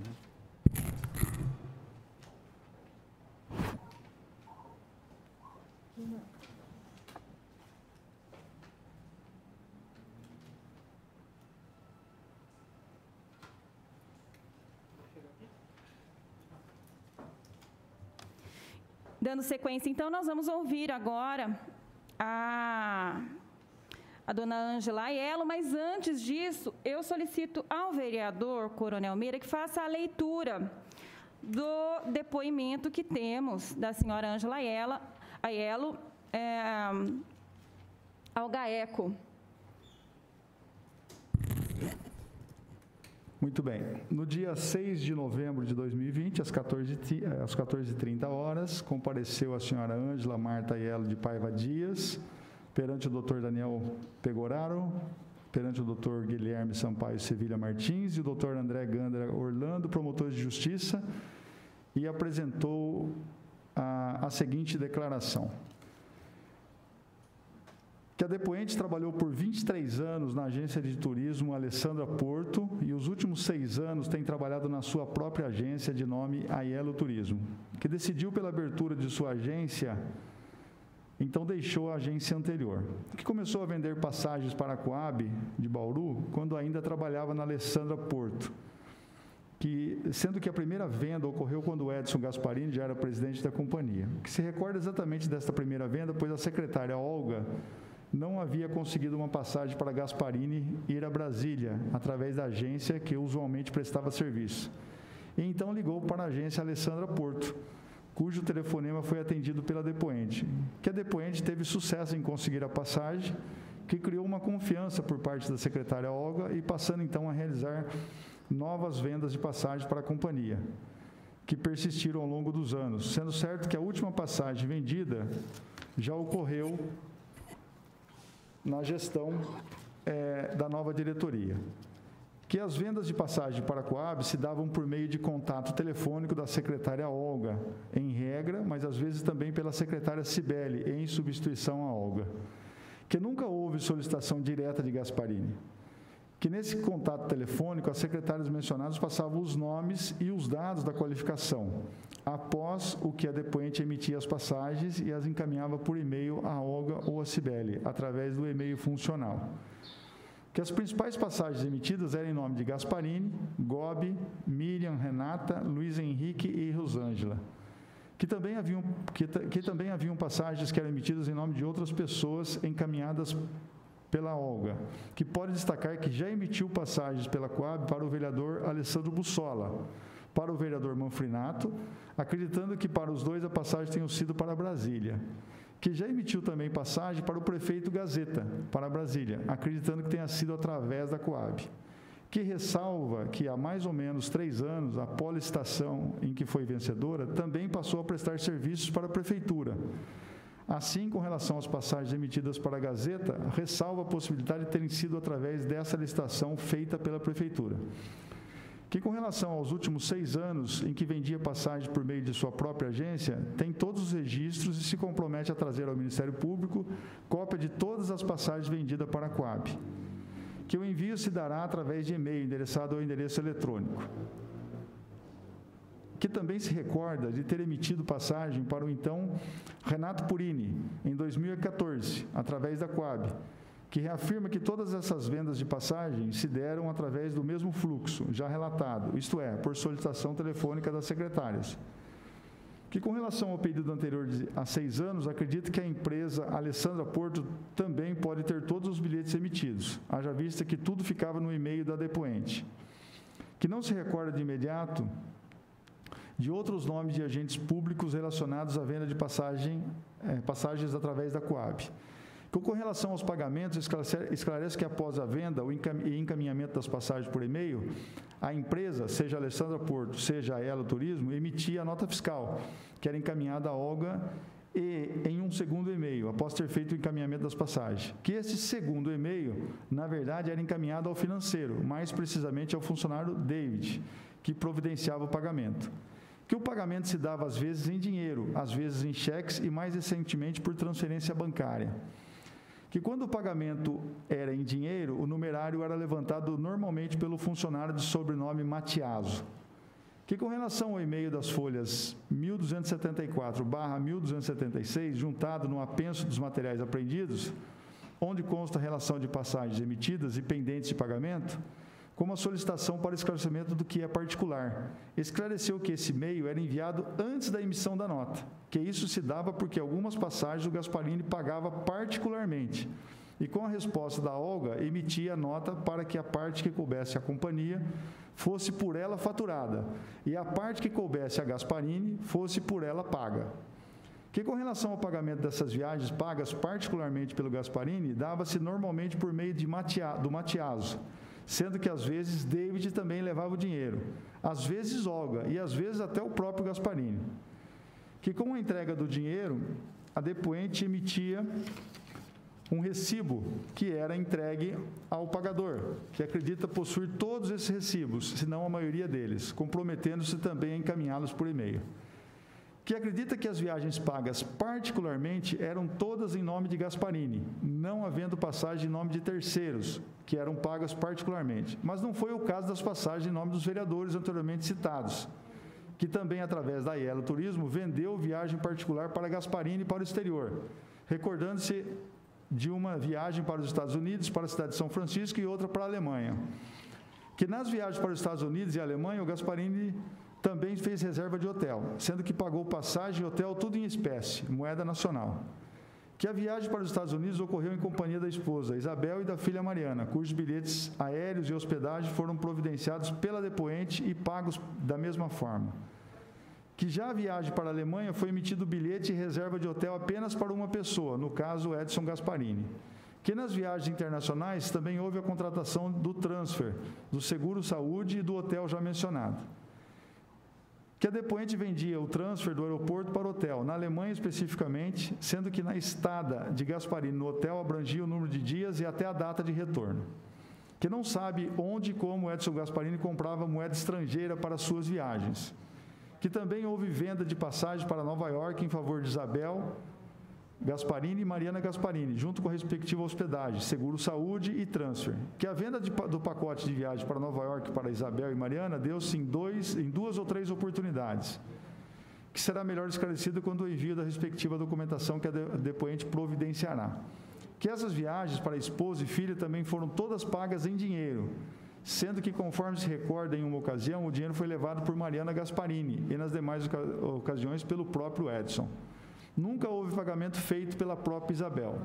Dando sequência, então, nós vamos ouvir agora a dona Ângela Aiello, mas antes disso, eu solicito ao vereador Coronel Meira que faça a leitura do depoimento que temos da senhora Ângela Aiello ao GAECO. Muito bem. No dia 6 de novembro de 2020, às 14h30, compareceu a senhora Ângela Marta Aiello de Paiva Dias, perante o doutor Daniel Pegoraro, perante o doutor Guilherme Sampaio Sevilha Martins e o doutor André Gandra Orlando, promotores de justiça, e apresentou a seguinte declaração: que a depoente trabalhou por 23 anos na agência de turismo Alessandra Porto e os últimos 6 anos tem trabalhado na sua própria agência de nome Aiello Turismo, que decidiu pela abertura de sua agência, então deixou a agência anterior, que começou a vender passagens para a Coab de Bauru quando ainda trabalhava na Alessandra Porto, sendo que a primeira venda ocorreu quando o Edson Gasparini já era presidente da companhia, que se recorda exatamente desta primeira venda, pois a secretária Olga não havia conseguido uma passagem para Gasparini ir a Brasília, através da agência que usualmente prestava serviço. E então ligou para a agência Alessandra Porto, cujo telefonema foi atendido pela depoente, que a depoente teve sucesso em conseguir a passagem, que criou uma confiança por parte da secretária Olga e passando então a realizar novas vendas de passagens para a companhia, que persistiram ao longo dos anos, sendo certo que a última passagem vendida já ocorreu na gestão da nova diretoria. Que as vendas de passagem para a Coab se davam por meio de contato telefônico da secretária Olga, em regra, mas às vezes também pela secretária Cibele, em substituição a Olga. Que nunca houve solicitação direta de Gasparini. Que nesse contato telefônico, as secretárias mencionadas passavam os nomes e os dados da qualificação, após o que a depoente emitia as passagens e as encaminhava por e-mail a Olga ou a Cibele, através do e-mail funcional. Que as principais passagens emitidas eram em nome de Gasparini, Gobi, Miriam, Renata, Luiz Henrique e Rosângela. Que também haviam passagens que eram emitidas em nome de outras pessoas encaminhadas pela Olga, que pode destacar que já emitiu passagens pela Coab para o vereador Alessandro Bussola, para o vereador Manfrinato, acreditando que para os dois a passagem tenha sido para Brasília, que já emitiu também passagem para o prefeito Gazeta, para Brasília, acreditando que tenha sido através da Coab, que ressalva que há mais ou menos 3 anos, após a licitação em que foi vencedora, também passou a prestar serviços para a prefeitura. Assim, com relação às passagens emitidas para a Gazeta, ressalva a possibilidade de terem sido através dessa licitação feita pela Prefeitura. Que, com relação aos últimos 6 anos em que vendia passagens por meio de sua própria agência, tem todos os registros e se compromete a trazer ao Ministério Público cópia de todas as passagens vendidas para a Coab. Que o envio se dará através de e-mail endereçado ao endereço eletrônico. Que também se recorda de ter emitido passagem para o então Renato Purini, em 2014, através da Coab, que reafirma que todas essas vendas de passagem se deram através do mesmo fluxo, já relatado, isto é, por solicitação telefônica das secretárias. Que, com relação ao período anterior a 6 anos, acredita que a empresa Alessandra Porto também pode ter todos os bilhetes emitidos, haja vista que tudo ficava no e-mail da depoente. Que não se recorda de imediato de outros nomes de agentes públicos relacionados à venda de passagens através da Coab. Com relação aos pagamentos, esclarece que após a venda e encaminhamento das passagens por e-mail, a empresa, seja a Alessandra Porto, seja a Aiello Turismo, emitia a nota fiscal, que era encaminhada à Olga e em um segundo e-mail, após ter feito o encaminhamento das passagens. Que esse segundo e-mail, na verdade, era encaminhado ao financeiro, mais precisamente ao funcionário David, que providenciava o pagamento. Que o pagamento se dava às vezes em dinheiro, às vezes em cheques e mais recentemente por transferência bancária. que quando o pagamento era em dinheiro, o numerário era levantado normalmente pelo funcionário de sobrenome Matiaso, que com relação ao e-mail das folhas 1274/1276, juntado no apenso dos materiais apreendidos, onde consta a relação de passagens emitidas e pendentes de pagamento, como a solicitação para esclarecimento do que é particular. Esclareceu que esse e-mail era enviado antes da emissão da nota, que isso se dava porque algumas passagens o Gasparini pagava particularmente, e com a resposta da Olga, emitia a nota para que a parte que coubesse à companhia fosse por ela faturada, e a parte que coubesse a Gasparini fosse por ela paga. Que com relação ao pagamento dessas viagens pagas particularmente pelo Gasparini, dava-se normalmente por meio do Matiaso, sendo que às vezes David também levava o dinheiro, às vezes Olga e às vezes até o próprio Gasparini. Que com a entrega do dinheiro, a depoente emitia um recibo que era entregue ao pagador, que acredita possuir todos esses recibos, se não a maioria deles, comprometendo-se também a encaminhá-los por e-mail. Que acredita que as viagens pagas particularmente eram todas em nome de Gasparini, não havendo passagem em nome de terceiros, que eram pagas particularmente. Mas não foi o caso das passagens em nome dos vereadores anteriormente citados, que também, através da Aiello Turismo, vendeu viagem particular para Gasparini para o exterior, recordando-se de uma viagem para os Estados Unidos, para a cidade de São Francisco, e outra para a Alemanha. Que nas viagens para os Estados Unidos e a Alemanha, o Gasparini também fez reserva de hotel, sendo que pagou passagem e hotel tudo em espécie, moeda nacional. Que a viagem para os Estados Unidos ocorreu em companhia da esposa Isabel e da filha Mariana, cujos bilhetes aéreos e hospedagem foram providenciados pela depoente e pagos da mesma forma. Que já a viagem para a Alemanha foi emitido bilhete e reserva de hotel apenas para uma pessoa, no caso Edson Gasparini. Que nas viagens internacionais também houve a contratação do transfer, do seguro saúde e do hotel já mencionado. Que a depoente vendia o transfer do aeroporto para o hotel, na Alemanha especificamente, sendo que na estada de Gasparini no hotel abrangia o número de dias e até a data de retorno. Que não sabe onde e como Edson Gasparini comprava moeda estrangeira para suas viagens. Que também houve venda de passagem para Nova York em favor de Isabel Gasparini e Mariana Gasparini, junto com a respectiva hospedagem, seguro saúde e transfer. Que a venda do pacote de viagem para Nova York para Isabel e Mariana deu-se em 2 ou 3 oportunidades, que será melhor esclarecido quando o envio da respectiva documentação que a depoente providenciará. Que essas viagens para esposa e filha também foram todas pagas em dinheiro, sendo que, conforme se recorda em uma ocasião, o dinheiro foi levado por Mariana Gasparini e nas demais ocasiões pelo próprio Edson. Nunca houve pagamento feito pela própria Isabel,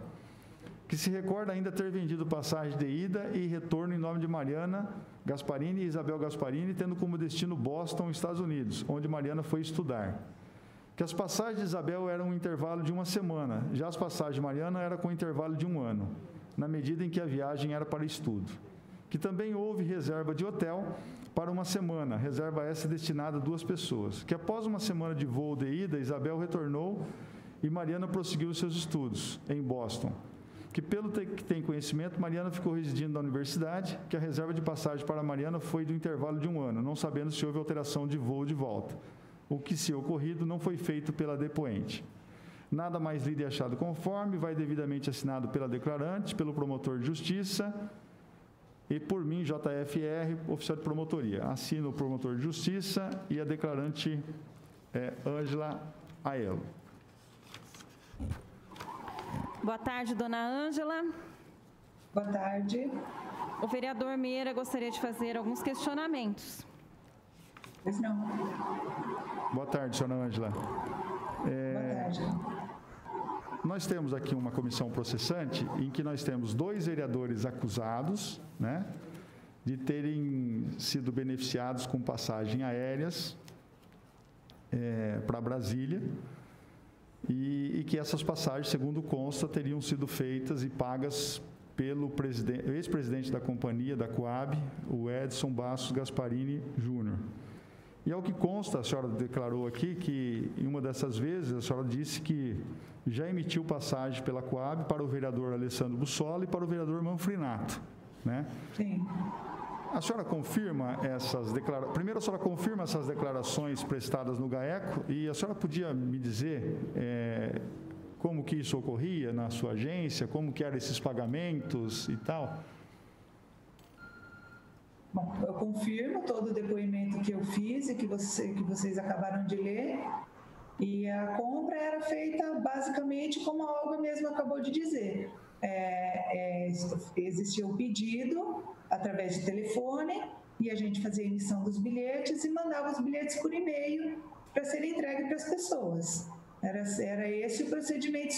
que se recorda ainda ter vendido passagem de ida e retorno em nome de Mariana Gasparini e Isabel Gasparini, tendo como destino Boston, Estados Unidos, onde Mariana foi estudar. Que as passagens de Isabel eram um intervalo de 1 semana, já as passagens de Mariana eram com intervalo de 1 ano, na medida em que a viagem era para estudo. Que também houve reserva de hotel para 1 semana, reserva essa destinada a 2 pessoas. Que após 1 semana de voo de ida, Isabel retornou e Mariana prosseguiu os seus estudos em Boston. Que pelo que tem conhecimento, Mariana ficou residindo na universidade, que a reserva de passagem para Mariana foi do intervalo de 1 ano, não sabendo se houve alteração de voo de volta. O que, se ocorrido, não foi feito pela depoente. Nada mais lido e achado conforme, vai devidamente assinado pela declarante, pelo promotor de justiça, e por mim, JFR, oficial de promotoria. Assina o promotor de justiça e a declarante Ângela Aiello. Boa tarde, dona Ângela. Boa tarde. O vereador Meira gostaria de fazer alguns questionamentos. Pois não. Boa tarde, senhora Ângela. Boa tarde. Nós temos aqui uma comissão processante em que nós temos 2 vereadores acusados, né, de terem sido beneficiados com passagem aéreas para Brasília e que essas passagens, segundo consta, teriam sido feitas e pagas pelo ex-presidente da companhia, da Coab, o Edson Bastos Gasparini Júnior. E ao que consta, a senhora declarou aqui que, em uma dessas vezes, a senhora disse que já emitiu passagem pela Coab para o vereador Alessandro Bussola e para o vereador Manfrinato, né? Sim. A senhora confirma essas declarações? Primeiro, a senhora confirma essas declarações prestadas no GAECO? E a senhora podia me dizer como que isso ocorria na sua agência, como que eram esses pagamentos e tal? Bom, eu confirmo todo o depoimento que eu fiz e que vocês acabaram de ler. E a compra era feita basicamente como a Olga mesmo acabou de dizer. Existia um pedido através de telefone e a gente fazia a emissão dos bilhetes e mandava os bilhetes por e-mail para serem entregues para as pessoas. Era esse o procedimento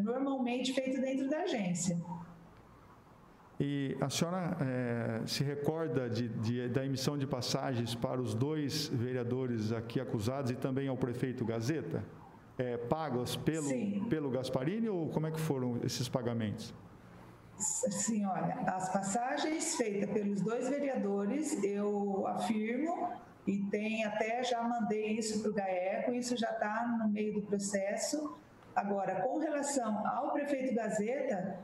normalmente feito dentro da agência. E a senhora se recorda da emissão de passagens para os 2 vereadores aqui acusados e também ao prefeito Gazeta? Pagos pelo Gasparini, ou como é que foram esses pagamentos? Sim, olha, as passagens feitas pelos 2 vereadores, eu afirmo, e já mandei isso para o GAECO, isso já está no meio do processo. Agora, com relação ao prefeito Gazeta,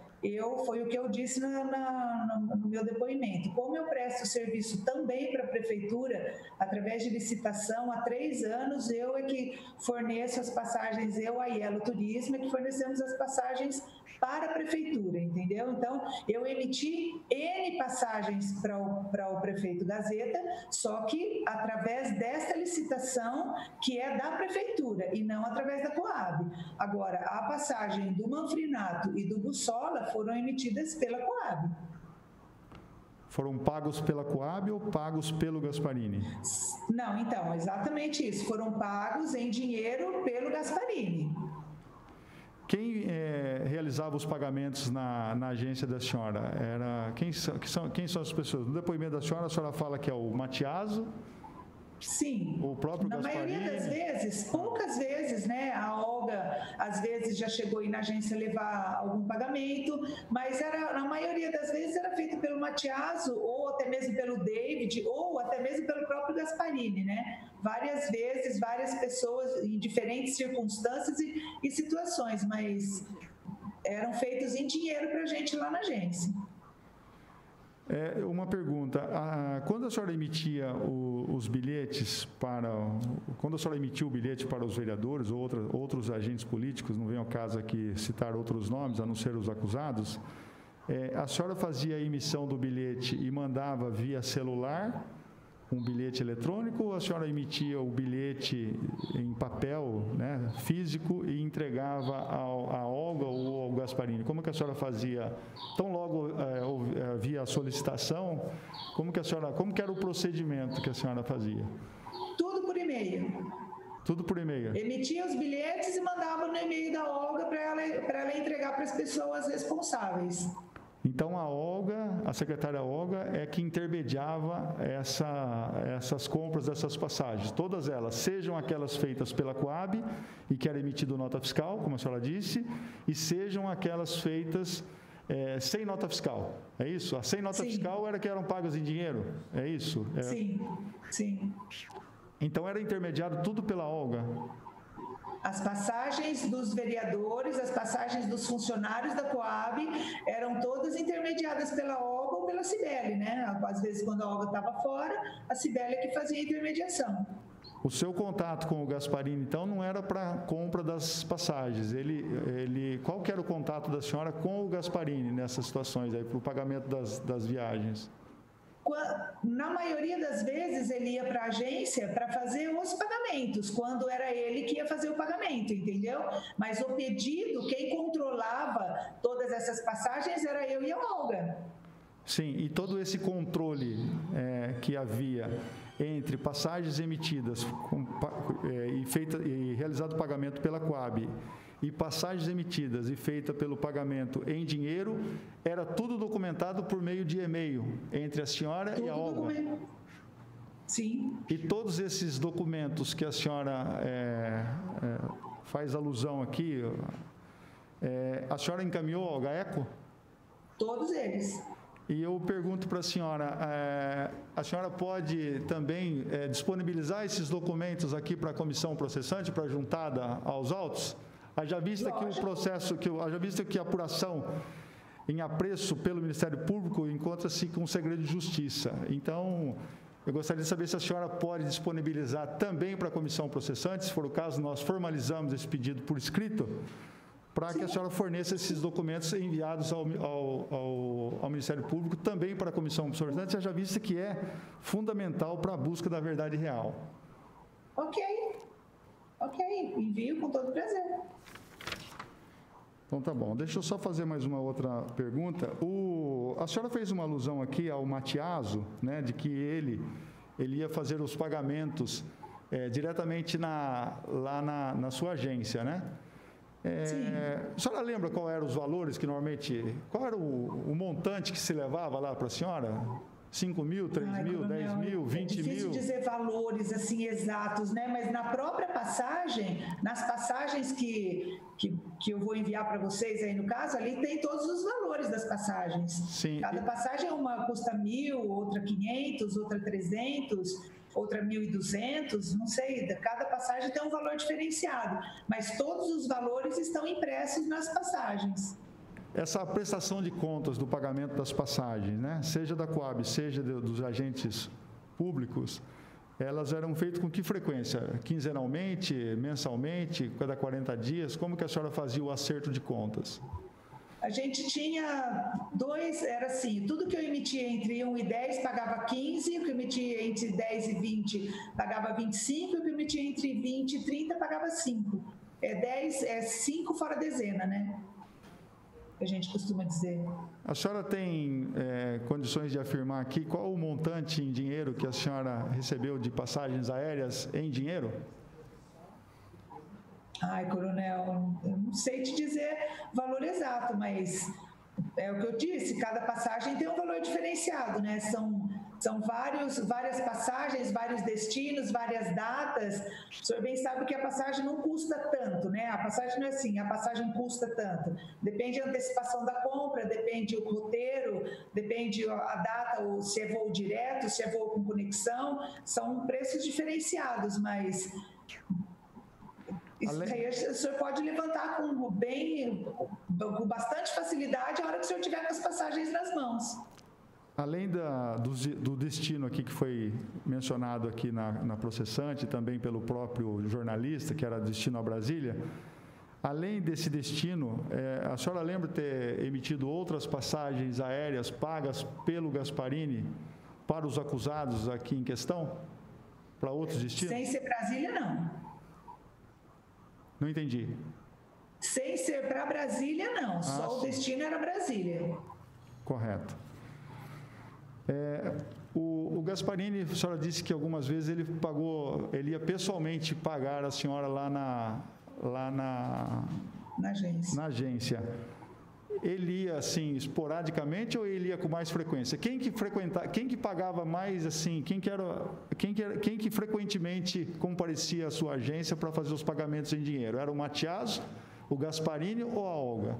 foi o que eu disse no meu depoimento. Como eu presto serviço também para a prefeitura, através de licitação, há 3 anos, eu é que forneço as passagens, a Ielo Turismo, é que fornecemos as passagens para a prefeitura, entendeu? Então, eu emiti N passagens para o prefeito Gazeta, só que através desta licitação, que é da prefeitura, e não através da Coab. Agora, a passagem do Manfrinato e do Bussola foram emitidas pela Coab. Foram pagos pela Coab ou pagos pelo Gasparini? Não, então, exatamente isso. Foram pagos em dinheiro pelo Gasparini. Quem realizava os pagamentos na agência da senhora? Quem são as pessoas? No depoimento da senhora, a senhora fala que é o Matiaso? Sim. O próprio Gasparini? Na maioria das vezes, poucas vezes, né? A Olga, às vezes, já chegou aí na agência levar algum pagamento, mas na maioria das vezes era feito pelo Matiaso, ou até mesmo pelo David, ou até mesmo pelo próprio Gasparini, né? Várias vezes, várias pessoas em diferentes circunstâncias e situações, mas eram feitos em dinheiro para a gente lá na agência. Uma pergunta, quando a senhora emitia os bilhetes quando a senhora emitiu o bilhete para os vereadores ou outros agentes políticos, não vem ao caso aqui citar outros nomes, a não ser os acusados, a senhora fazia a emissão do bilhete e mandava via celular um bilhete eletrônico, ou a senhora emitia o bilhete em papel, né, físico, e entregava a Olga ou ao Gasparini? Como que a senhora fazia? Tão logo havia a solicitação, como que era o procedimento que a senhora fazia? Tudo por e-mail. Tudo por e-mail? Emitia os bilhetes e mandava no e-mail da Olga para ela entregar para as pessoas responsáveis. Então, a secretária Olga é que intermediava essas compras dessas passagens, todas elas, sejam aquelas feitas pela Coab e que era emitido nota fiscal, como a senhora disse, e sejam aquelas feitas sem nota fiscal, é isso? A sem nota fiscal era que eram pagas em dinheiro, é isso? Sim. Então, era intermediado tudo pela Olga? As passagens dos vereadores, as passagens dos funcionários da Coab eram todas intermediadas pela Olga ou pela Cibele, né? Às vezes, quando a Olga estava fora, a Cibele é que fazia a intermediação. O seu contato com o Gasparini, então, não era para compra das passagens. Qual que era o contato da senhora com o Gasparini nessas situações, para o pagamento das viagens? Na maioria das vezes, ele ia para a agência para fazer os pagamentos, quando era ele que ia fazer o pagamento, entendeu? Mas o pedido, quem controlava todas essas passagens era eu e a Olga. Sim, e todo esse controle que havia entre passagens emitidas e realizado o pagamento pela Coab e passagens emitidas e feita pelo pagamento em dinheiro, era tudo documentado por meio de e-mail entre a senhora e a Olga? Sim. E todos esses documentos que a senhora faz alusão aqui, a senhora encaminhou ao GAECO? Todos eles. E eu pergunto para a senhora pode também disponibilizar esses documentos aqui para a comissão processante, para a juntada aos autos? Haja vista que o processo, haja vista que a apuração em apreço pelo Ministério Público encontra-se com segredo de justiça. Então, eu gostaria de saber se a senhora pode disponibilizar também para a comissão processante, se for o caso, nós formalizamos esse pedido por escrito, para que a senhora forneça esses documentos enviados ao Ministério Público, também para a comissão solicitante, seja vista que é fundamental para a busca da verdade real. Ok, envio com todo prazer. Então tá bom, deixa eu só fazer mais uma outra pergunta. A senhora fez uma alusão aqui ao Matiaso, né, de que ele ia fazer os pagamentos diretamente lá na sua agência, né? Sim. A senhora lembra qual eram os valores que normalmente... Qual era o montante que se levava lá para a senhora? 5 mil, 3 mil, 10 mil, 20 mil? É difícil dizer valores assim exatos, né? Mas na própria passagem, nas passagens que eu vou enviar para vocês aí no caso, ali tem todos os valores das passagens. Sim. Cada passagem uma custa 1.000, outra 500, outra 300... outra 1.200, não sei, cada passagem tem um valor diferenciado, mas todos os valores estão impressos nas passagens. Essa prestação de contas do pagamento das passagens, né, seja da Coab, seja dos agentes públicos, elas eram feitas com que frequência? Quinzenalmente, mensalmente, cada 40 dias? Como que a senhora fazia o acerto de contas? A gente tinha era assim, tudo que eu emitia entre 1 e 10 pagava 15, o que eu emitia entre 10 e 20 pagava 25, e o que eu emitia entre 20 e 30 pagava 5. 5 fora dezena, né? A gente costuma dizer. A senhora tem condições de afirmar aqui qual o montante em dinheiro que a senhora recebeu de passagens aéreas em dinheiro? Ai, coronel, eu não sei te dizer o valor exato, mas é o que eu disse, cada passagem tem um valor diferenciado, né? São várias passagens, vários destinos, várias datas. O senhor bem sabe que a passagem não custa tanto, né? A passagem não é assim, a passagem custa tanto. Depende da antecipação da compra, depende o roteiro, depende a data, ou se é voo direto, se é voo com conexão. São preços diferenciados, mas... Isso aí o senhor pode levantar com bastante facilidade a hora que o senhor tiver com as passagens nas mãos. Além do destino aqui que foi mencionado aqui na processante, também pelo próprio jornalista, que era destino a Brasília, além desse destino, a senhora lembra de ter emitido outras passagens aéreas pagas pelo Gasparini para os acusados aqui em questão? Para outros destinos? Sem ser Brasília, não. Não entendi. Sem ser para Brasília, não. Só o destino era Brasília. Correto. O Gasparini, a senhora disse que algumas vezes ele ia pessoalmente pagar a senhora lá na agência. Ele ia assim esporadicamente ou ele ia com mais frequência? Quem que pagava mais assim? Quem que frequentemente comparecia à sua agência para fazer os pagamentos em dinheiro? Era o Matiaso, o Gasparini ou a Olga?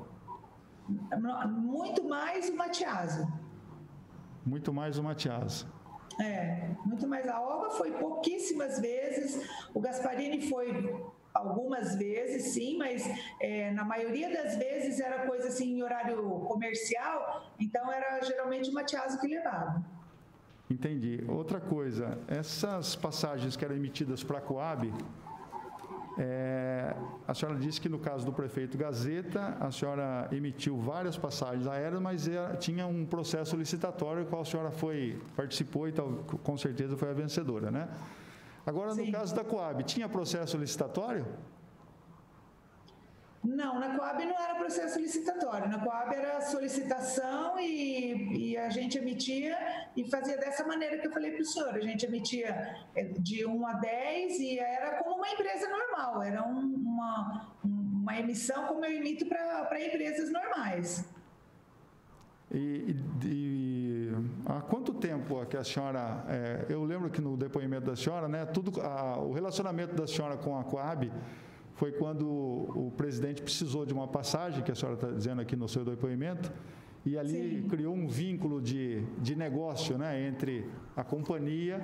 Muito mais o Matiaso. Muito mais o Matiaso. Muito mais. A Olga foi pouquíssimas vezes, o Gasparini foi algumas vezes, sim, mas na maioria das vezes era coisa assim em horário comercial, então era geralmente o Matiaso que levava. Entendi. Outra coisa, essas passagens que eram emitidas para a Coab, a senhora disse que no caso do prefeito Gazeta, a senhora emitiu várias passagens aéreas, mas tinha um processo licitatório, qual a senhora participou e tal, com certeza foi a vencedora, né? Agora, no caso da Coab, tinha processo licitatório? Não, na Coab não era processo licitatório. Na Coab era solicitação e a gente emitia e fazia dessa maneira que eu falei para o senhor. A gente emitia de 1 a 10 e era como uma empresa normal. Era uma emissão como eu emito para empresas normais. Há quanto tempo que a senhora... eu lembro que no depoimento da senhora, né, o relacionamento da senhora com a Coab foi quando o presidente precisou de uma passagem, que a senhora está dizendo aqui no seu depoimento, e ali criou um vínculo de negócio, né, entre a companhia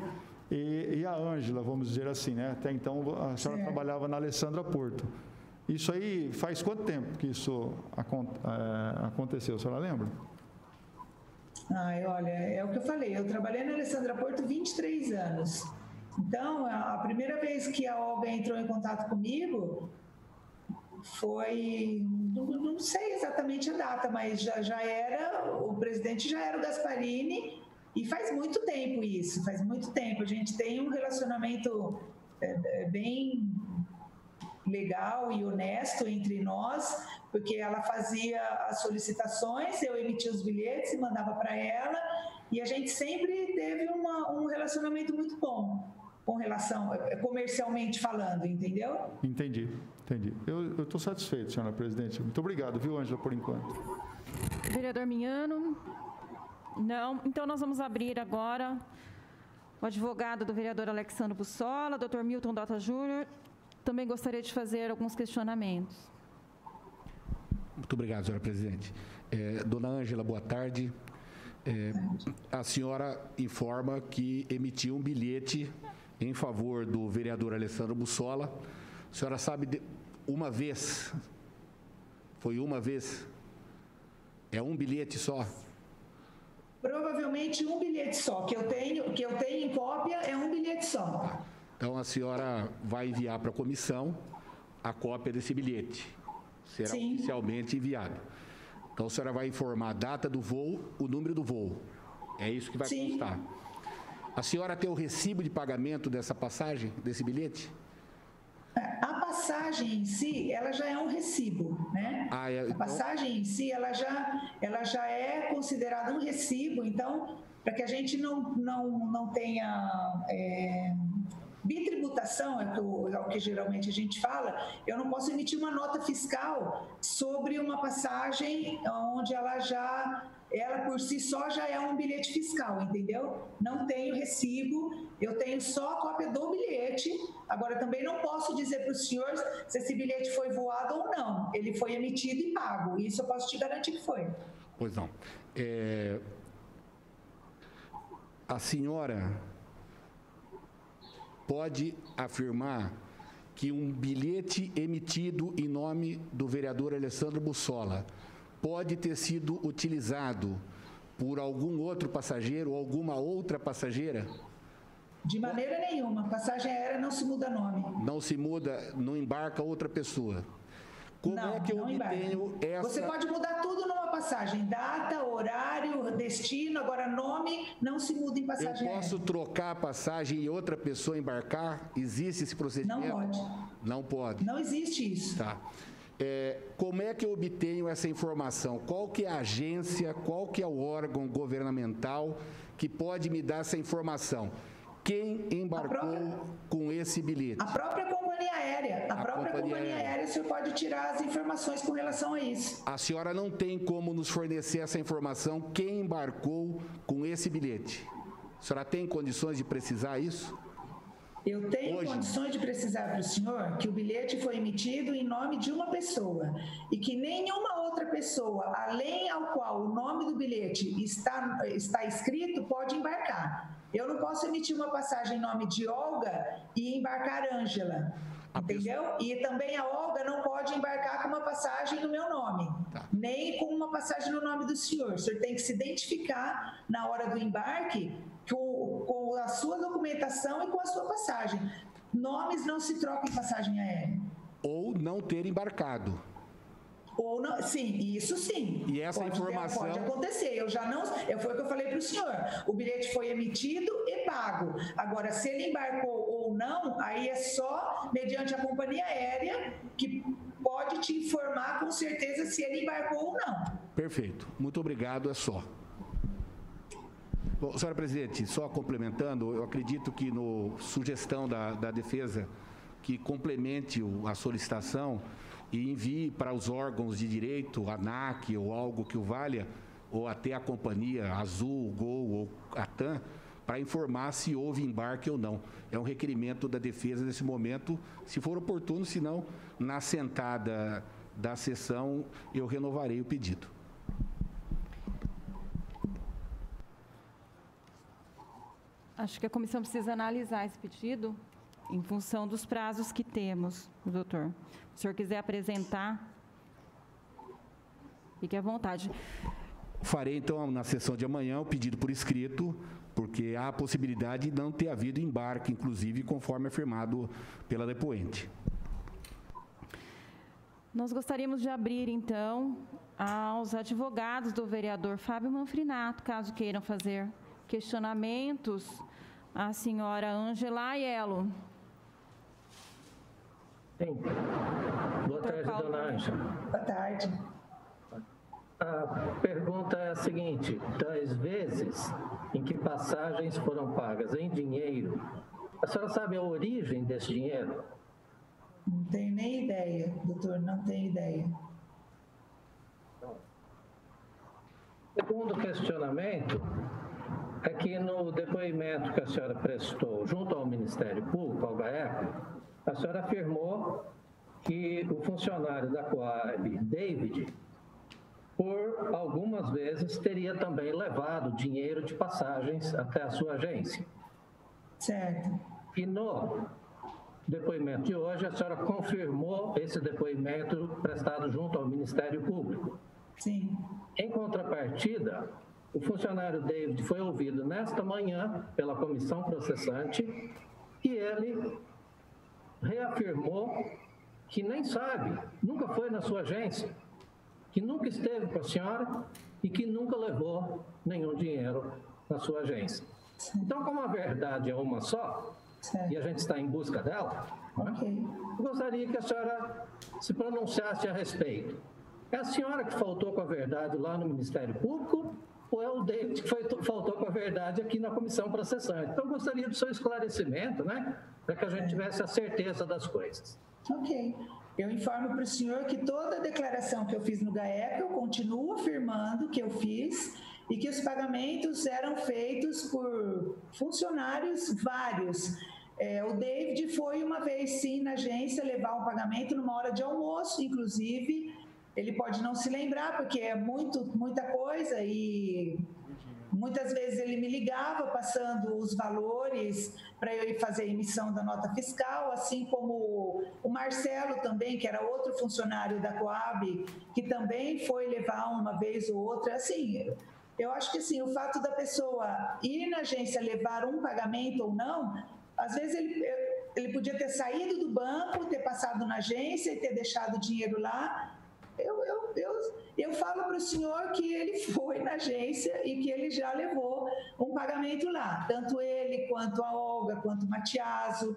e a Ângela, vamos dizer assim, né? Até então a senhora trabalhava na Alessandra Porto. Isso aí faz quanto tempo que isso aconteceu, a senhora lembra? Olha, é o que eu falei, eu trabalhei na Alessandra Porto 23 anos. Então, a primeira vez que a Olga entrou em contato comigo foi, não sei exatamente a data, mas já era, o presidente já era o Gasparini, e faz muito tempo isso, faz muito tempo. A gente tem um relacionamento bem legal e honesto entre nós, porque ela fazia as solicitações, eu emitia os bilhetes e mandava para ela, e a gente sempre teve um relacionamento muito bom, com relação, comercialmente falando, entendeu? Entendi. Eu estou satisfeito, senhora presidente. Muito obrigado, viu, Ângela, por enquanto. Vereador Minhano? Não. Então, nós vamos abrir agora o advogado do vereador Alexandre Bussola, doutor Milton Dota Júnior. Também gostaria de fazer alguns questionamentos. Muito obrigado, senhora presidente. Dona Ângela, boa tarde. A senhora informa que emitiu um bilhete em favor do vereador Alessandro Bussola. A senhora sabe, uma vez? Foi uma vez? É um bilhete só? Provavelmente um bilhete só. Que eu tenho em cópia é um bilhete só. Então, a senhora vai enviar para a comissão a cópia desse bilhete. Será oficialmente enviado. Então, a senhora vai informar a data do voo, o número do voo. É isso que vai constar. A senhora tem o recibo de pagamento dessa passagem, desse bilhete? A passagem em si, ela já é um recibo, né? A passagem em si, ela já é considerada um recibo. Então, para que a gente não tenha bitributação, é o que geralmente a gente fala, eu não posso emitir uma nota fiscal sobre uma passagem onde ela por si só já é um bilhete fiscal, entendeu? Não tenho recibo, eu tenho só a cópia do bilhete. Agora, também não posso dizer para os senhores se esse bilhete foi voado ou não. Ele foi emitido e pago, isso eu posso te garantir que foi. Pois não. A senhora pode afirmar que um bilhete emitido em nome do vereador Alessandro Bussola pode ter sido utilizado por algum outro passageiro ou alguma outra passageira? De maneira nenhuma. Passagem aérea não se muda nome. Não se muda, não embarca outra pessoa. Como é que eu obtenho essa... Você pode mudar tudo numa passagem. Data, horário, destino, agora nome não se muda em passagem aérea. Eu posso trocar a passagem e outra pessoa embarcar? Existe esse procedimento? Não pode. Não pode. Não existe isso. Tá. Como é que eu obtenho essa informação? Qual que é a agência, qual que é o órgão governamental que pode me dar essa informação? Quem embarcou com esse bilhete? A própria companhia aérea. A própria companhia aérea, o senhor pode tirar as informações com relação a isso. A senhora não tem como nos fornecer essa informação, quem embarcou com esse bilhete? A senhora tem condições de precisar isso? Eu tenho condições de precisar para o senhor que o bilhete foi emitido em nome de uma pessoa e que nenhuma outra pessoa, além ao qual o nome do bilhete está escrito, pode embarcar. Eu não posso emitir uma passagem em nome de Olga e embarcar Ângela, entendeu? E também a Olga não pode embarcar com uma passagem no meu nome, nem com uma passagem no nome do senhor. O senhor tem que se identificar na hora do embarque com a sua documentação e com a sua passagem. Nomes não se trocam em passagem aérea. Ou não ter embarcado. Ou não, sim, isso sim. E essa informação... Pode acontecer. Foi o que eu falei para o senhor. O bilhete foi emitido e pago. Agora, se ele embarcou ou não, aí é só mediante a companhia aérea que pode te informar com certeza se ele embarcou ou não. Perfeito. Muito obrigado, é só. Bom, senhora presidente, só complementando, eu acredito que no sugestão da defesa que complemente a solicitação e envie para os órgãos de direito, ANAC ou algo que o valha, ou até a companhia Azul, Gol ou a TAM, para informar se houve embarque ou não. É um requerimento da defesa nesse momento, se for oportuno, se não, na sentada da sessão, eu renovarei o pedido. Acho que a comissão precisa analisar esse pedido em função dos prazos que temos, doutor. Se o senhor quiser apresentar, fique à vontade. Farei, então, na sessão de amanhã, o pedido por escrito, porque há a possibilidade de não ter havido embarque, inclusive, conforme afirmado pela depoente. Nós gostaríamos de abrir, então, aos advogados do vereador Fábio Manfrinato, caso queiram fazer questionamentos à senhora Ângela Aiello. Sim. Boa tarde, dona Ângela. Boa tarde. A pergunta é a seguinte: das vezes em que passagens foram pagas em dinheiro, a senhora sabe a origem desse dinheiro? Não tenho nem ideia, doutor, não tenho ideia. Segundo questionamento é que no depoimento que a senhora prestou junto ao Ministério Público, ao GAECO, a senhora afirmou que o funcionário da Coab, David, por algumas vezes teria também levado dinheiro de passagens até a sua agência. Certo. E no depoimento de hoje, a senhora confirmou esse depoimento prestado junto ao Ministério Público. Sim. Em contrapartida, o funcionário David foi ouvido nesta manhã pela comissão processante e ele reafirmou que nem sabe, nunca foi na sua agência, que nunca esteve com a senhora e que nunca levou nenhum dinheiro na sua agência. Então, como a verdade é uma só, certo, e a gente está em busca dela, okay, eu gostaria que a senhora se pronunciasse a respeito. É a senhora que faltou com a verdade lá no Ministério Público ou é o David que faltou com a verdade aqui na comissão processante? Então, eu gostaria do seu esclarecimento, né, para que a gente tivesse a certeza das coisas. Ok. Eu informo para o senhor que toda a declaração que eu fiz no GAECO, eu continuo afirmando que eu fiz e que os pagamentos eram feitos por funcionários vários. O David foi uma vez, sim, na agência levar um pagamento numa hora de almoço, inclusive. Ele pode não se lembrar, porque é muita coisa e muitas vezes ele me ligava passando os valores para eu ir fazer a emissão da nota fiscal, assim como o Marcelo também, que era outro funcionário da Coab, que também foi levar uma vez ou outra. Assim, eu acho que assim, o fato da pessoa ir na agência levar um pagamento ou não, às vezes ele podia ter saído do banco, ter passado na agência e ter deixado o dinheiro lá. Eu falo para o senhor que ele foi na agência e que ele já levou um pagamento lá. Tanto ele, quanto a Olga, quanto o Matiaso,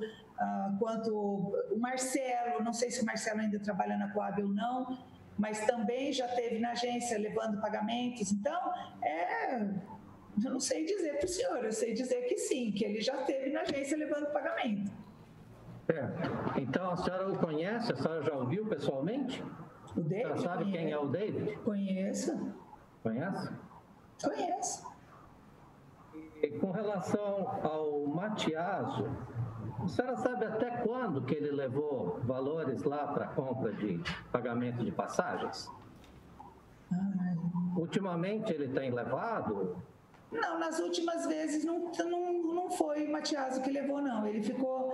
quanto o Marcelo. Não sei se o Marcelo ainda trabalha na Coab ou não, mas também já esteve na agência levando pagamentos. Então, eu não sei dizer para o senhor, eu sei dizer que sim, que ele já esteve na agência levando pagamento. Então, a senhora o conhece? A senhora já ouviu pessoalmente? O David? A senhora sabe quem é o David? Conheço. Conhece? Conheço. E com relação ao Matiaso, a senhora sabe até quando que ele levou valores lá para compra de pagamento de passagens? Ultimamente ele tem levado? Não, nas últimas vezes não foi o Matiaso que levou, não. Ele ficou...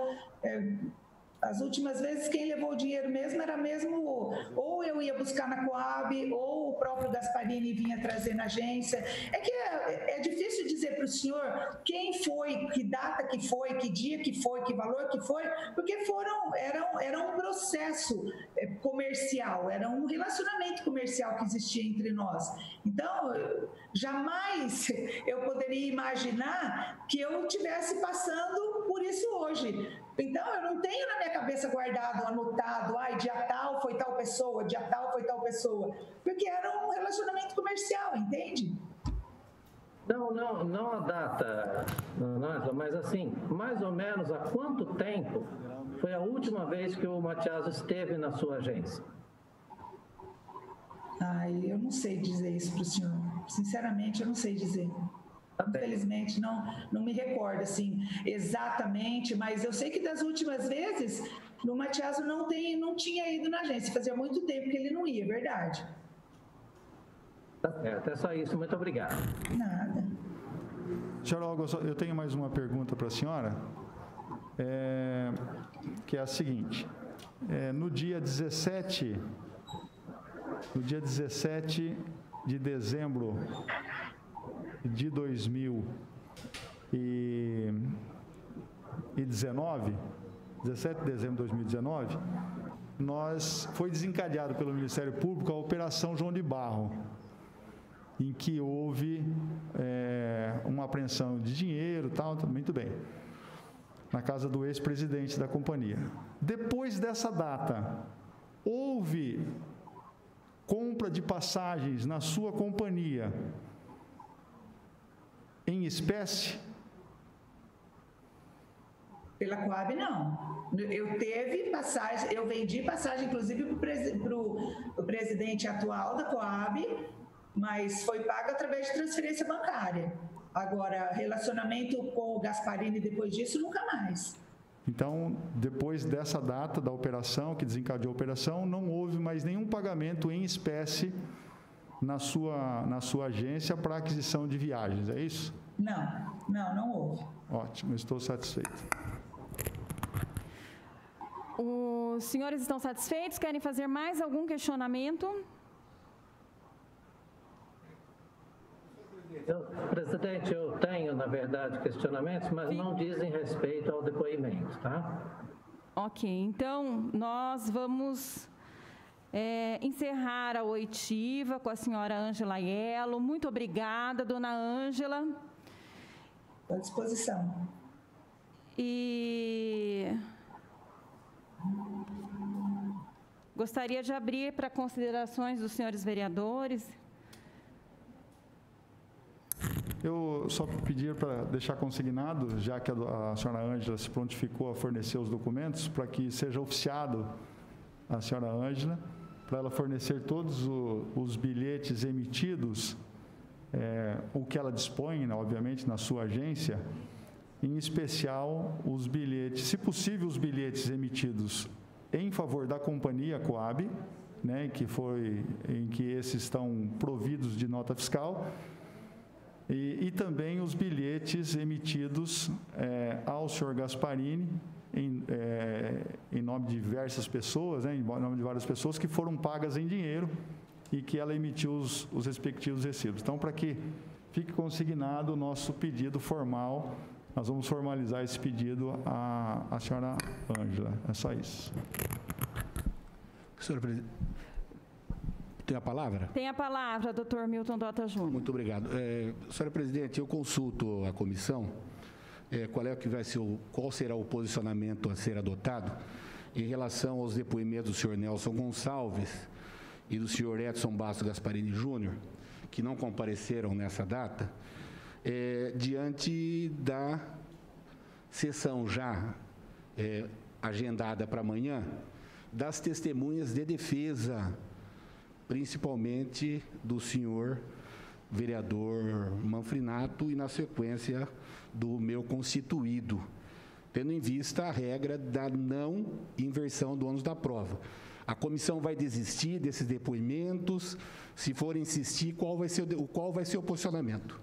As últimas vezes, quem levou o dinheiro mesmo era mesmo, ou eu ia buscar na Coab, ou o próprio Gasparini vinha trazer na agência. É que é difícil dizer para o senhor quem foi, que data que foi, que dia que foi, que valor que foi, porque era um processo comercial, era um relacionamento comercial que existia entre nós. Então, jamais eu poderia imaginar que eu estivesse passando por isso hoje. Então, eu não tenho na minha cabeça guardado, anotado, dia tal foi tal pessoa, dia tal foi tal pessoa, porque era um relacionamento comercial, entende? Não a data, mas assim, mais ou menos há quanto tempo foi a última vez que o Matiaso esteve na sua agência? Eu não sei dizer isso para o senhor. Sinceramente, eu não sei dizer. Infelizmente, não me recordo assim exatamente, mas eu sei que das últimas vezes o Matiaso não tinha ido na agência, fazia muito tempo que ele não ia, verdade. Tá certo, é só isso, muito obrigado. Nada. Senhora Olga, eu tenho mais uma pergunta para a senhora, que é a seguinte: no dia 17 de dezembro de 2019, 17 de dezembro de 2019, foi desencadeado pelo Ministério Público a Operação João de Barro, em que houve uma apreensão de dinheiro, tal, muito bem, na casa do ex-presidente da companhia. Depois dessa data, houve compra de passagens na sua companhia em espécie? Pela Coab, não. Eu vendi passagem, inclusive, para o presidente atual da Coab, mas foi pago através de transferência bancária. Agora, relacionamento com o Gasparini depois disso, nunca mais. Então, depois dessa data da operação, que desencadeou a operação, não houve mais nenhum pagamento em espécie na sua agência para aquisição de viagens, é isso? Não houve. Ótimo, estou satisfeito. Os senhores estão satisfeitos? Querem fazer mais algum questionamento? Presidente, eu tenho, na verdade, questionamentos, mas não dizem respeito ao depoimento, tá? Ok, então nós vamos encerrar a oitiva com a senhora Ângela Aiello. Muito obrigada, dona Ângela. À disposição. E gostaria de abrir para considerações dos senhores vereadores. Eu só pedir para deixar consignado, já que a senhora Ângela se prontificou a fornecer os documentos, para que seja oficiado a senhora Ângela, para ela fornecer todos os bilhetes emitidos, o que ela dispõe, obviamente, na sua agência, em especial os bilhetes, se possível, os bilhetes emitidos em favor da companhia Coab, né, em que esses estão providos de nota fiscal, e também os bilhetes emitidos ao senhor Gasparini, em nome de diversas pessoas, em nome de várias pessoas que foram pagas em dinheiro e que ela emitiu os respectivos recibos. Então, para que fique consignado o nosso pedido formal, nós vamos formalizar esse pedido à senhora Ângela. É só isso. Senhora presidente, tem a palavra? Tem a palavra, doutor Milton Dota Júnior. Muito obrigado. Senhora presidente, eu consulto a comissão qual será o posicionamento a ser adotado em relação aos depoimentos do senhor Nelson Gonçalves e do senhor Edson Bastos Gasparini Júnior, que não compareceram nessa data, diante da sessão já agendada para amanhã, das testemunhas de defesa, principalmente do senhor vereador Manfrinato e, na sequência, do meu constituído, tendo em vista a regra da não inversão do ônus da prova. A comissão vai desistir desses depoimentos? Se for insistir, qual vai ser o posicionamento?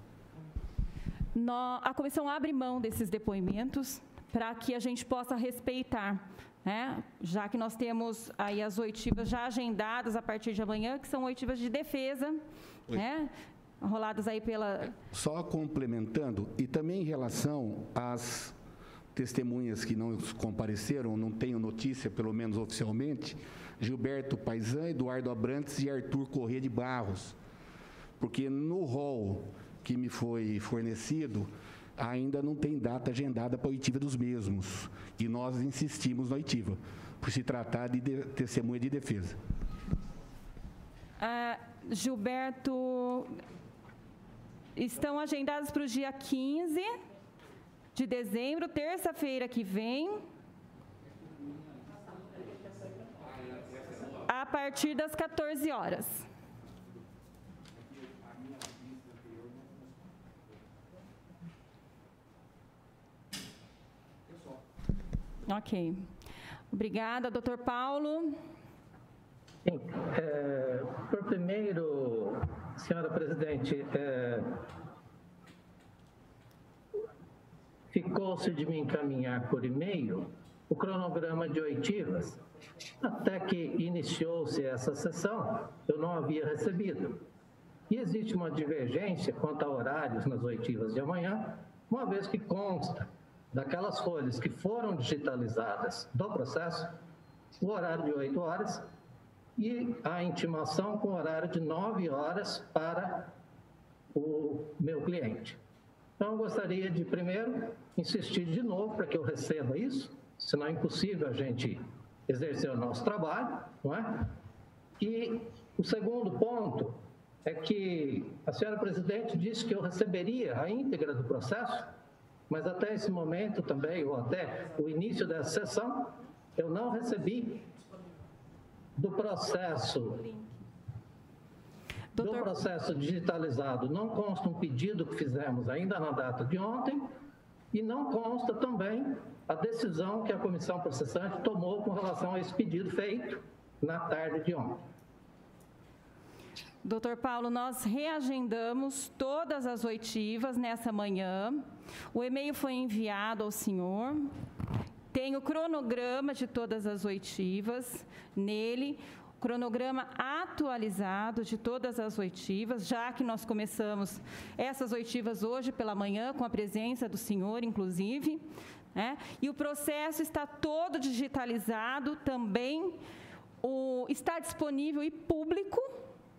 A comissão abre mão desses depoimentos para que a gente possa respeitar, né? Já que nós temos aí as oitivas já agendadas a partir de amanhã, que são oitivas de defesa, né? Roladas aí pela... Só complementando, e também em relação às testemunhas que não compareceram, não tenho notícia, pelo menos oficialmente, Gilberto Paisan, Eduardo Abrantes e Arthur Corrêa de Barros, porque no rol que me foi fornecido, ainda não tem data agendada para a oitiva dos mesmos, e nós insistimos na oitiva, por se tratar de testemunha de defesa. Gilberto, estão agendados para o dia 15 de dezembro, terça-feira que vem, a partir das 14 horas. Ok. Obrigada, doutor Paulo. Sim, por primeiro, senhora presidente, ficou-se de me encaminhar por e-mail o cronograma de oitivas. Até que iniciou-se essa sessão, eu não havia recebido. E existe uma divergência quanto a horários nas oitivas de amanhã, uma vez que consta daquelas folhas que foram digitalizadas do processo, o horário de 8 horas e a intimação com horário de 9 horas para o meu cliente. Então, eu gostaria de, primeiro, insistir de novo para que eu receba isso, senão é impossível a gente exercer o nosso trabalho, não é? E o segundo ponto é que a senhora presidente disse que eu receberia a íntegra do processo, mas até esse momento também, ou até o início dessa sessão, eu não recebi do processo digitalizado. Não consta um pedido que fizemos ainda na data de ontem e não consta também a decisão que a comissão processante tomou com relação a esse pedido feito na tarde de ontem. Doutor Paulo, nós reagendamos todas as oitivas nessa manhã. O e-mail foi enviado ao senhor. Tem o cronograma de todas as oitivas nele, cronograma atualizado de todas as oitivas, já que nós começamos essas oitivas hoje pela manhã, com a presença do senhor, inclusive, né? E o processo está todo digitalizado também, está disponível e público.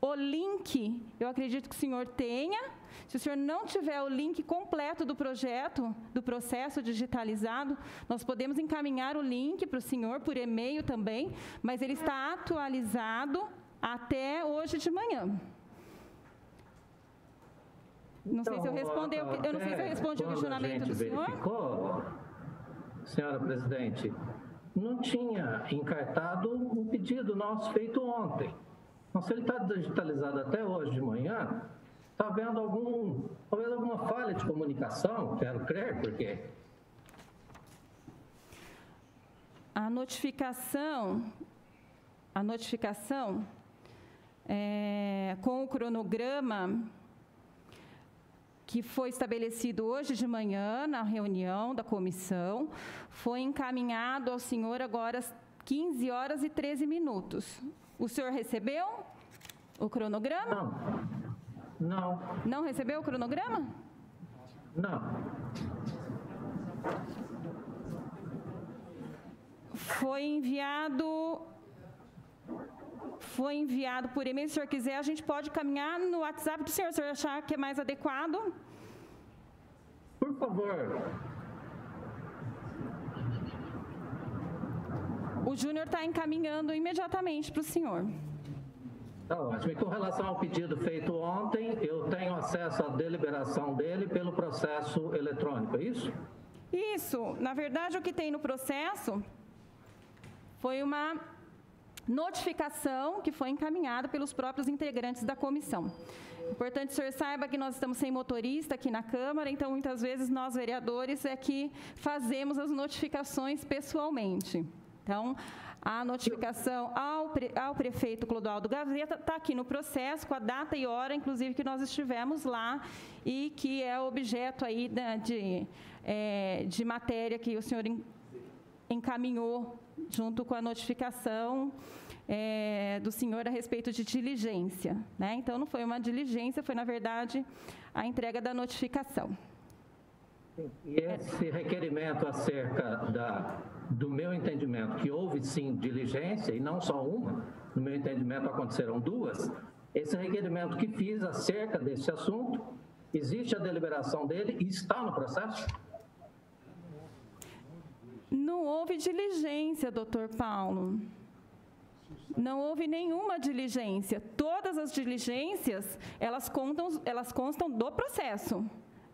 O link, eu acredito que o senhor tenha. Se o senhor não tiver o link completo do projeto, do processo digitalizado, nós podemos encaminhar o link para o senhor por e-mail também, mas ele está atualizado até hoje de manhã. Não sei se eu respondi, eu não sei se eu respondi o questionamento do senhor. Senhora presidente, não tinha encartado um pedido nosso feito ontem. Mas se ele está digitalizado até hoje de manhã, está havendo talvez alguma falha de comunicação, quero crer, porque... A notificação com o cronograma que foi estabelecido hoje de manhã na reunião da comissão, foi encaminhado ao senhor agora às 15 horas e 13 minutos. O senhor recebeu o cronograma? Não. Não recebeu o cronograma? Não. Foi enviado por e-mail. Se o senhor quiser, a gente pode caminhar no WhatsApp do senhor, se o senhor achar que é mais adequado. Por favor. O Júnior está encaminhando imediatamente para o senhor. Tá ótimo. E com relação ao pedido feito ontem, eu tenho acesso à deliberação dele pelo processo eletrônico, é isso? Isso. Na verdade, o que tem no processo foi uma notificação que foi encaminhada pelos próprios integrantes da comissão. Importante que o senhor saiba que nós estamos sem motorista aqui na Câmara, então muitas vezes nós, vereadores, é que fazemos as notificações pessoalmente. Então, a notificação ao prefeito Clodoaldo Gaveta está aqui no processo, com a data e hora, inclusive, que nós estivemos lá e que é objeto aí de matéria que o senhor encaminhou junto com a notificação do senhor a respeito de diligência, né? Então, não foi uma diligência, foi, na verdade, a entrega da notificação. E esse requerimento acerca do meu entendimento, que houve sim diligência, e não só uma, no meu entendimento aconteceram duas, esse requerimento que fiz acerca desse assunto, existe a deliberação dele e está no processo? Não houve diligência, doutor Paulo. Não houve nenhuma diligência. Todas as diligências, elas constam do processo.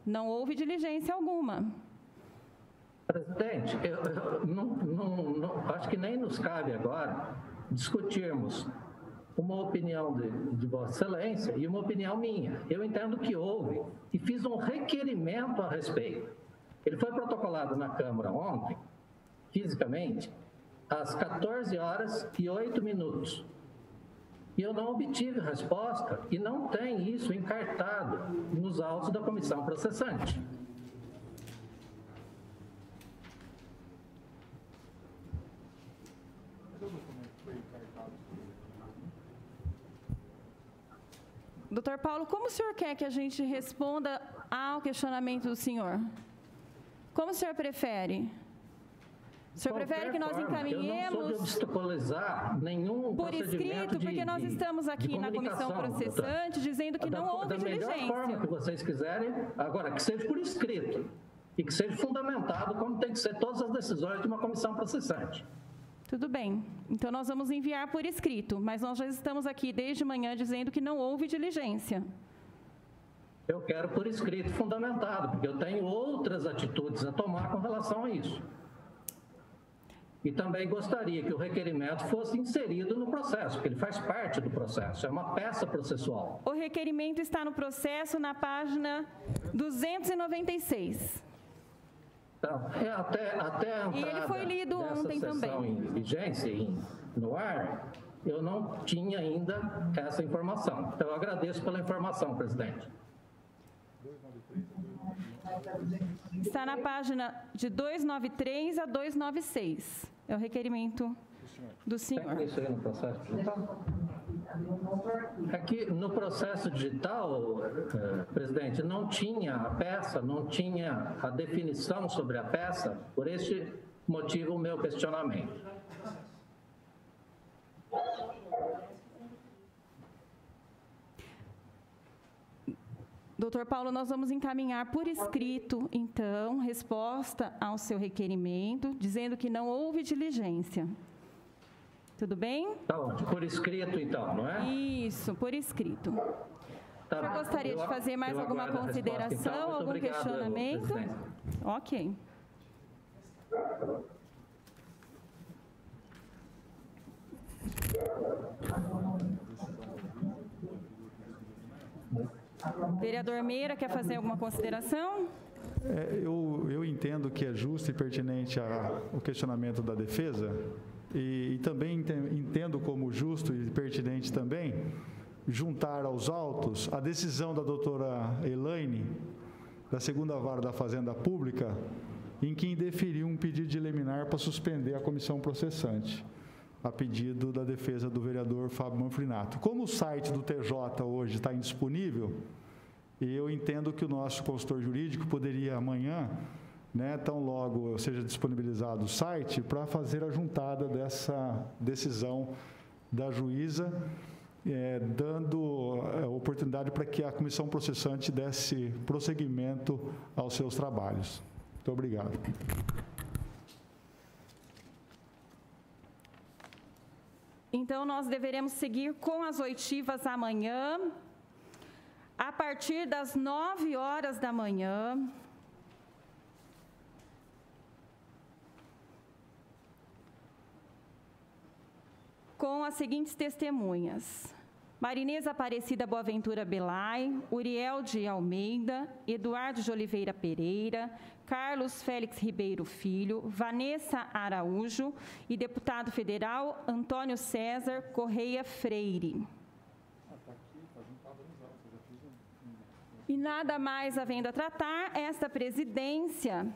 Não houve diligência alguma. Presidente, acho que nem nos cabe agora discutirmos uma opinião de Vossa Excelência e uma opinião minha. Eu entendo que houve e fiz um requerimento a respeito. Ele foi protocolado na Câmara ontem, fisicamente, às 14 horas e 8 minutos. E eu não obtive resposta e não tem isso encartado nos autos da comissão processante. Doutor Paulo, como o senhor quer que a gente responda ao questionamento do senhor? Como o senhor prefere? O senhor prefere que nós encaminhemos... Eu não sou de obstaculizar nenhum por escrito, porque nós estamos aqui na comissão processante dizendo que não houve diligência. Da melhor forma que vocês quiserem, agora, que seja por escrito e que seja fundamentado como tem que ser todas as decisões de uma comissão processante. Tudo bem. Então, nós vamos enviar por escrito, mas nós já estamos aqui desde manhã dizendo que não houve diligência. Eu quero por escrito fundamentado, porque eu tenho outras atitudes a tomar com relação a isso. E também gostaria que o requerimento fosse inserido no processo, porque ele faz parte do processo, é uma peça processual. O requerimento está no processo na página 296. Então, até a entrada e ele foi lido ontem também. Em vigência, no ar, eu não tinha ainda essa informação. Então, eu agradeço pela informação, presidente. Está na página de 293 a 296. É o requerimento do senhor. Tem isso aí no processo digital? Aqui no processo digital, presidente, não tinha a peça, não tinha a definição sobre a peça, por este motivo o meu questionamento. Doutor Paulo, nós vamos encaminhar por escrito, então, resposta ao seu requerimento, dizendo que não houve diligência. Tudo bem? Então, por escrito, então, não é? Isso, por escrito. Tá. O senhor gostaria de fazer mais alguma consideração, então, algum questionamento? Ok. Vereador Meira, quer fazer alguma consideração? Eu entendo que é justo e pertinente o questionamento da defesa e também entendo como justo e pertinente também juntar aos autos a decisão da doutora Elaine, da 2ª Vara da Fazenda Pública, em que indeferiu um pedido de liminar para suspender a comissão processante, a pedido da defesa do vereador Fábio Manfrinato. Como o site do TJ hoje está indisponível, eu entendo que o nosso consultor jurídico poderia amanhã, tão logo seja disponibilizado o site, para fazer a juntada dessa decisão da juíza, dando oportunidade para que a comissão processante desse prosseguimento aos seus trabalhos. Muito obrigado. Então, nós deveremos seguir com as oitivas amanhã, a partir das 9 horas da manhã. Com as seguintes testemunhas: Marinês Aparecida Boaventura Belay, Uriel de Almeida, Eduardo de Oliveira Pereira, Carlos Félix Ribeiro Filho, Vanessa Araújo e deputado federal Antônio César Correia Freire. E nada mais havendo a tratar, esta presidência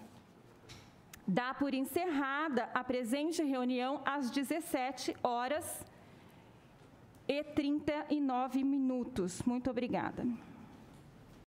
dá por encerrada a presente reunião às 17h39. Muito obrigada.